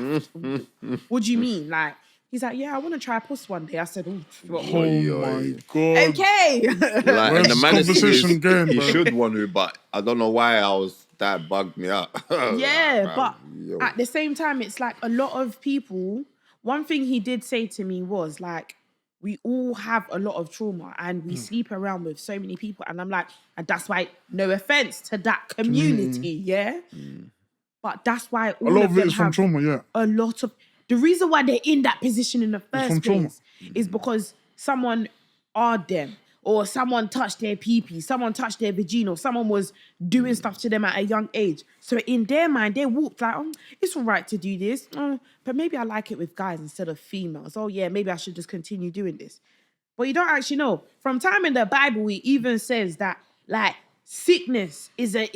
What do you mean? Like he's like, yeah, I want to try puss one day. I said, oh my god. Okay. Like, and the conversation again. He should want to, but I don't know why that bugged me out. Yeah, but at the same time, it's like a lot of people. One thing he did say to me was like, we all have a lot of trauma and we sleep around with so many people. And I'm like, and that's why, no offense to that community, yeah? But that's why all a lot of it them is from have trauma, yeah. a lot of... The reason why they're in that position in the first place is because someone are them or someone touched their pee-pee, someone touched their vagina, or someone was doing stuff to them at a young age. So in their mind, they walked like, oh, it's all right to do this, but maybe I like it with guys instead of females. Oh yeah, maybe I should just continue doing this. But you don't actually know. From time in the Bible, it even says that like sickness is a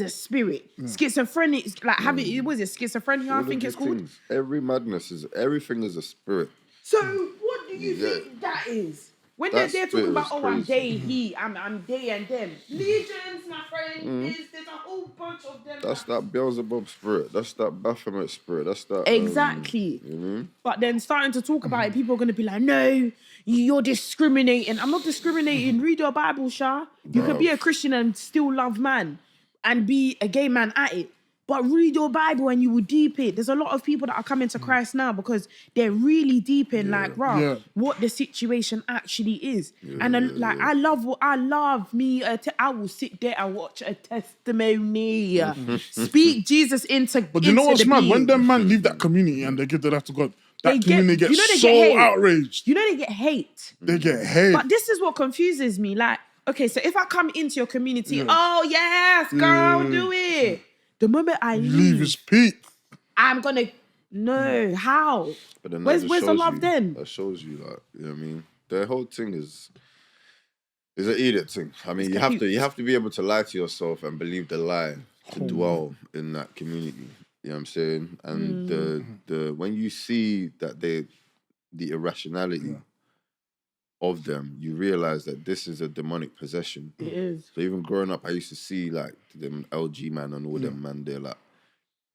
spirit. Schizophrenic, like was it schizophrenia? I think it's called. Everything is a spirit. So what do you think that is? When they're talking about, I'm they, I'm they and them. Legions, my friend, there's a whole bunch of them. That's that Beelzebub spirit. That's that Baphomet spirit. That's that... Exactly. But then starting to talk about it, people are going to be like, no, you're discriminating. I'm not discriminating. Read your Bible, Shah. You can be a Christian and still love man and be a gay man at it. But read your Bible and you will deep it. There's a lot of people that are coming to Christ now because they're really deep in what the situation actually is. I love me. I will sit there and watch a testimony. Speak Jesus into. But you know what's mad? When them man leave that community and they give their life to God, that community gets so outraged. You know they get hate. They get hate. But this is what confuses me. Like, okay, so if I come into your community, oh yes, girl, do it. The moment I leave his peak, I'm gonna how. But then where's the love then? That shows you, like, you know what I mean. The whole thing is an edict thing. I mean, you have to be able to lie to yourself and believe the lie to dwell in that community. You know what I'm saying? And the when you see that the irrationality of them, you realize that this is a demonic possession. It is. So even growing up, I used to see like them LG man and all them man. They're like,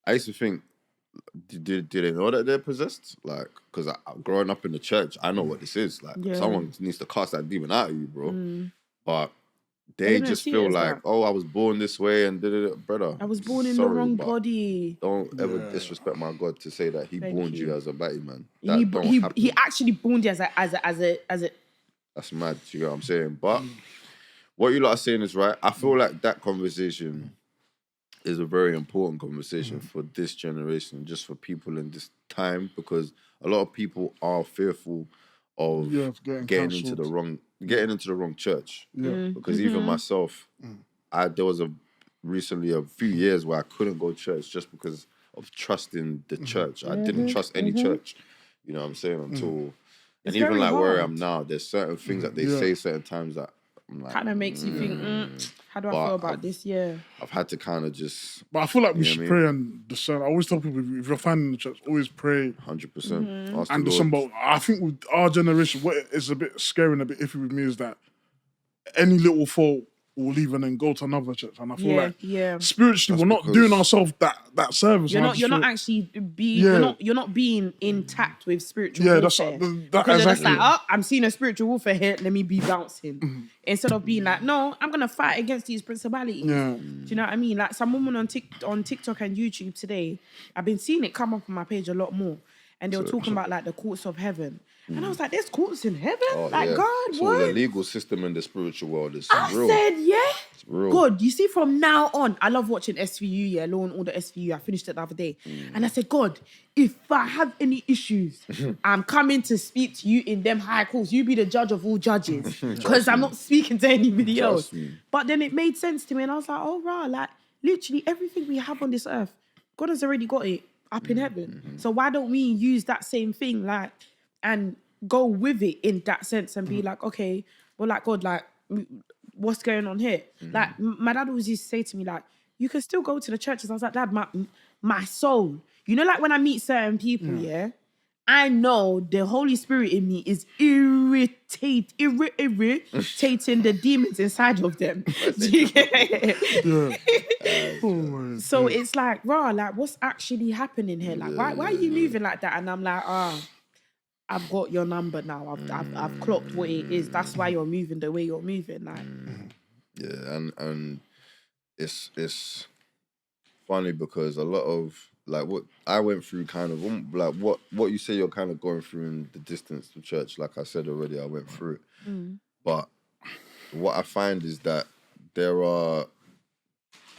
I used to think, did they know that they're possessed? Like, because growing up in the church, I know what this is. Like, someone needs to cast that demon out of you, bro. But they just feel like, oh, I was born this way and brother. I was born in the wrong body. Don't ever disrespect my God to say that he born you as a batty man. He actually born you as a. That's mad, you know what I'm saying? But what you lot are saying is right. I feel like that conversation is a very important conversation for this generation, just for people in this time, because a lot of people are fearful of getting into the wrong church. Yeah. Because even myself, there was recently a few years where I couldn't go to church just because of trusting the church. I didn't trust any church, you know what I'm saying, until... And even like where I am now, there's certain things that they say certain times that I'm like... Kind of makes you think, how do I feel about this? Yeah. I've had to kind of just... But I feel like we should pray and discern. I always tell people, if you're finding the church, always pray. 100%. And discern. But I think with our generation, what is a bit scary and a bit iffy with me is that any little fault will leave and then go to another church. And I feel like spiritually, we're not doing ourselves that service. You're not actually being you're not being intact with spiritual warfare. Because you're just like, oh, I'm seeing a spiritual warfare here, let me be bouncing. Instead of being like, no, I'm gonna fight against these principalities. Yeah. Do you know what I mean? Like some woman on TikTok and YouTube today, I've been seeing it come up on my page a lot more. And they were talking about like the courts of heaven. And I was like, there's courts in heaven? God, so what? the legal system in the spiritual world is real. I said, Real. God, you see, from now on, I love watching SVU, yeah, Law and Order SVU. I finished it the other day. And I said, God, if I have any issues, I'm coming to speak to you in them high calls. You be the judge of all judges. Because I'm not speaking to anybody else. But then it made sense to me. And I was like, oh, rah, like, literally everything we have on this earth, God has already got it up in heaven. So why don't we use that same thing, like, and go with it in that sense and be like, okay, well, like, God, like, what's going on here? Like, my dad always used to say to me, like, you can still go to the churches. I was like, Dad, my soul. You know, like when I meet certain people, yeah, I know the Holy Spirit in me is irritating the demons inside of them. Do you get it? So it's like, rah, like, what's actually happening here? Like, why are you moving like that? And I'm like, I've got your number now. I've clocked what it is. That's why you're moving the way you're moving. Like, yeah, and it's funny because a lot of like what I went through, kind of like what you say you're kind of going through in the distance to church. Like I said already, I went through it. But what I find is that there are,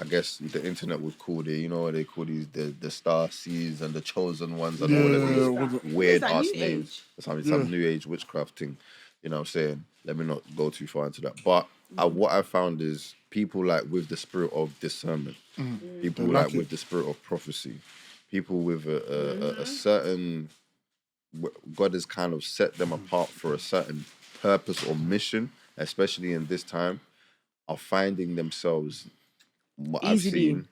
I guess the internet would call it, you know what they call these, the star seeds and the chosen ones and all of these weird ass names. Some new age witchcraft thing. You know what I'm saying? Let me not go too far into that. But what I found is people like with the spirit of discernment, people like with the spirit of prophecy, people with a certain, God has kind of set them apart for a certain purpose or mission, especially in this time, are finding themselves, what I've seen,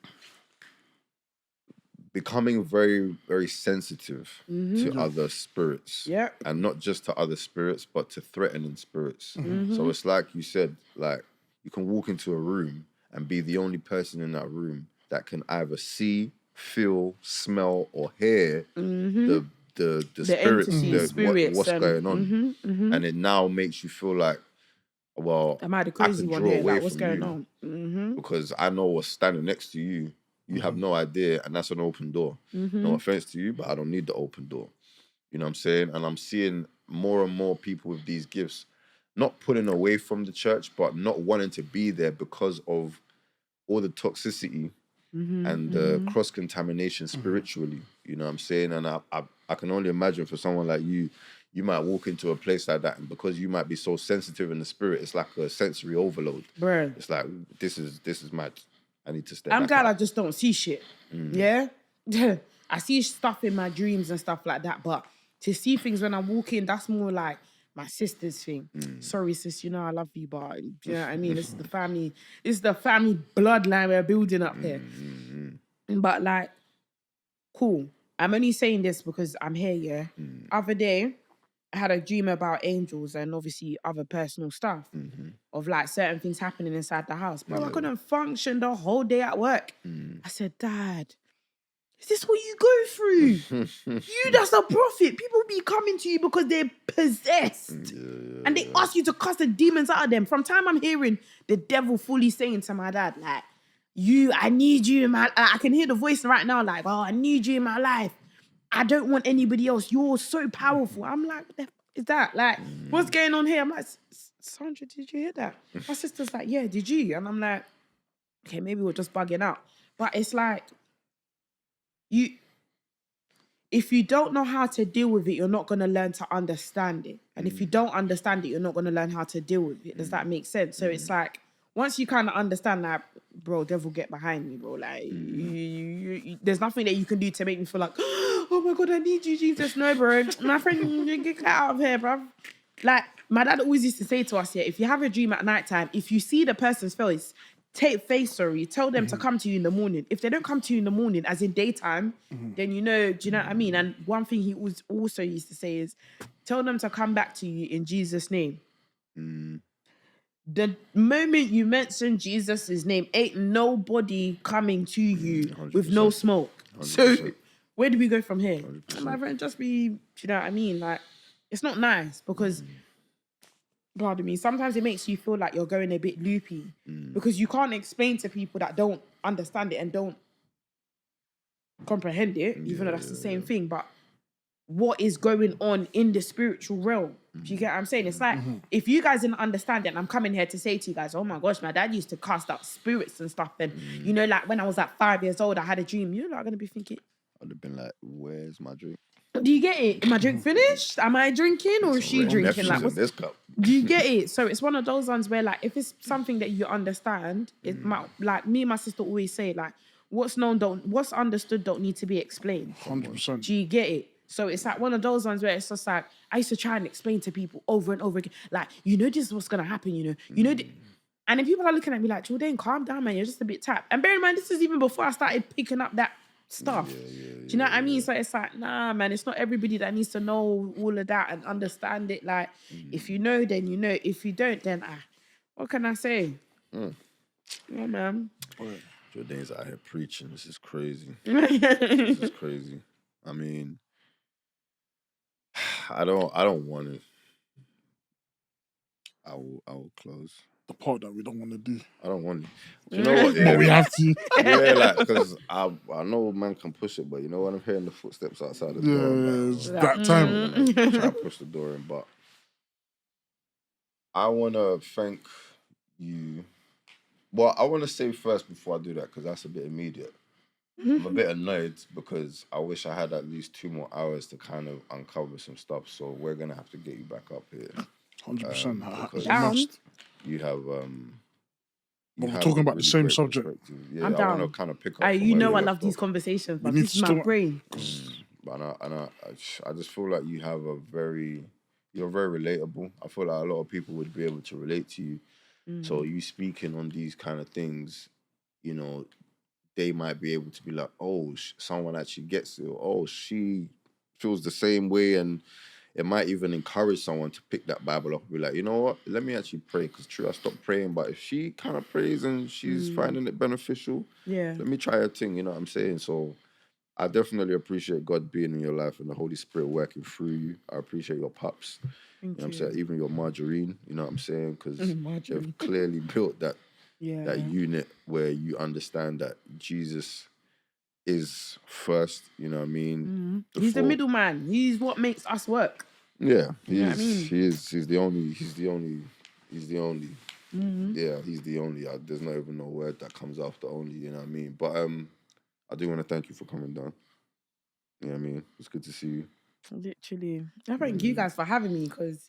becoming very, very sensitive to other spirits. And not just to other spirits, but to threatening spirits. So it's like you said, like you can walk into a room and be the only person in that room that can either see, feel, smell, or hear the spirits, what's going on. And it now makes you feel like, well, am I the crazy one here? Like, what's going on? Because I know what's standing next to you. You have no idea, and that's an open door. No offense to you, but I don't need the open door. You know what I'm saying? And I'm seeing more and more people with these gifts not pulling away from the church, but not wanting to be there because of all the toxicity and the cross-contamination spiritually. You know what I'm saying? And I can only imagine for someone like you, you might walk into a place like that, and because you might be so sensitive in the spirit, it's like a sensory overload. Bruh. It's like, this is mad. I need to step I'm back glad out. I just don't see shit. Yeah? I see stuff in my dreams and stuff like that, but to see things when I'm walking, that's more like my sister's thing. Sorry, sis, you know I love you, but you know what I mean? This is the family bloodline we're building up here. But like, cool. I'm only saying this because I'm here, yeah? Other day, I had a dream about angels and obviously other personal stuff of like certain things happening inside the house. Bro, I couldn't function the whole day at work. I said, Dad, is this what you go through? You, that's a prophet. People be coming to you because they're possessed. And they ask you to cast the demons out of them. From time I'm hearing the devil fully saying to my dad, like, I need you in my... I can hear the voice right now, like, oh, I need you in my life. I don't want anybody else. You're so powerful. I'm like, what the f is that? Like, what's going on here? I'm like, Sandra, did you hear that? My sister's like, yeah, did you? And I'm like, okay, maybe we're just bugging out. But it's like, if you don't know how to deal with it, you're not going to learn to understand it. And if you don't understand it, you're not going to learn how to deal with it. Does that make sense? So it's like, once you kind of understand that, bro, devil, get behind me, bro. Like, there's nothing that you can do to make me feel like, oh my God, I need you, Jesus. No, bro. My friend, get out of here, bro. Like, my dad always used to say to us, yeah, if you have a dream at nighttime, if you see the person's face, tell them to come to you in the morning. If they don't come to you in the morning, as in daytime, then you know, do you know what I mean? And one thing he also used to say is, tell them to come back to you in Jesus' name. The moment you mention Jesus' name, ain't nobody coming to you 100%. With no smoke. 100%. So where do we go from here? 100%. My friend, just be, do you know what I mean? Like, it's not nice because, pardon me, sometimes it makes you feel like you're going a bit loopy because you can't explain to people that don't understand it and don't comprehend it, even though that's the same thing. But what is going on in the spiritual realm. Do you get what I'm saying? It's like, if you guys didn't understand it, and I'm coming here to say to you guys, oh my gosh, my dad used to cast out spirits and stuff. And, you know, like when I was like 5 years old, I had a dream. You're not going to be thinking, I'd have been like, where's my drink? do you get it? Am I drink finished? Am I drinking or is she drinking? Like, in this cup. do you get it? So it's one of those ones where, like, if it's something that you understand, like me and my sister always say, like, what's understood don't need to be explained. 100%. Do you get it? So it's like one of those ones where it's just like, I used to try and explain to people over and over again, like, you know, this is what's gonna happen, you know, and then people are looking at me like, Jordan, calm down, man, you're just a bit tapped. And bear in mind, this is even before I started picking up that stuff. Do you know what I mean? So it's like, nah, man, it's not everybody that needs to know all of that and understand it. Like, if you know, then you know. If you don't, then what can I say? Yeah, man. Jordan's out here preaching. This is crazy. This is crazy. I mean, I don't want it. I will close. The part that we don't want to do. I don't want it. You know what? But we have to. Yeah, like, because I know man can push it, but you know what? I'm hearing the footsteps outside the door. It's that time. Try to push the door in, but I want to thank you. Well, I want to say first before I do that, because that's a bit immediate. I'm a bit annoyed because I wish I had at least 2 more hours to kind of uncover some stuff. So we're going to have to get you back up here. 100%. You have... But we're talking about the same subject. Yeah, I'm down. I want to kind of pick up. You know I love these conversations, but this is my brain. But I just feel like you have you're very relatable. I feel like a lot of people would be able to relate to you. So you speaking on these kind of things, you know, they might be able to be like, oh, someone actually gets it. Or, oh, she feels the same way. And it might even encourage someone to pick that Bible up and be like, you know what, let me actually pray. Because true, I stopped praying. But if she kind of prays and she's finding it beneficial, let me try her thing, you know what I'm saying? So I definitely appreciate God being in your life and the Holy Spirit working through you. I appreciate your pups. You know what I'm saying? Even your margarine, you know what I'm saying? Because you've clearly built that unit where you understand that Jesus is first, you know what I mean? He's the middleman. He's what makes us work. Yeah, he's the only. Yeah, he's the only. There's not even no word that comes after only, you know what I mean? But I do want to thank you for coming down. You know what I mean? It's good to see you. Literally. I thank you guys for having me, because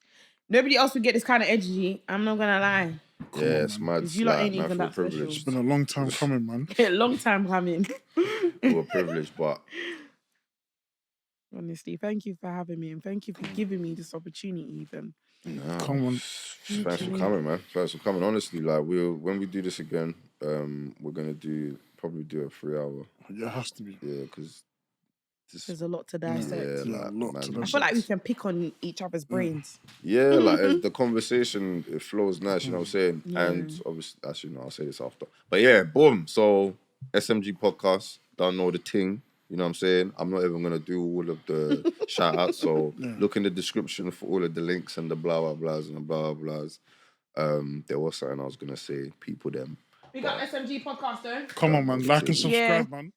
nobody else would get this kind of energy. I'm not going to lie. Yeah, it's mad. You lot ain't even that privilege. special. It's been a long time coming, man. A long time coming. We're privileged, but... Honestly, thank you for having me, and thank you for giving me this opportunity even. Come on. Thanks for coming, man. Thanks for coming. Honestly, like, when we do this again, we're going to probably do a 3-hour. Yeah, it has to be. Yeah, because... There's a lot to dissect. Yeah, a lot to dissect. I feel like we can pick on each other's brains. Yeah, like the conversation, it flows nice, you know what I'm saying? Yeah. And obviously, actually, no, I'll say this after. But yeah, boom. So, SMG Podcast, don't know the thing, you know what I'm saying? I'm not even going to do all of the shout outs. So, look in the description for all of the links and the blah, blah, blahs and the blah, blah, blahs. There was something I was going to say, people them. We got SMG Podcast, though. Come on, man. Like and subscribe, man.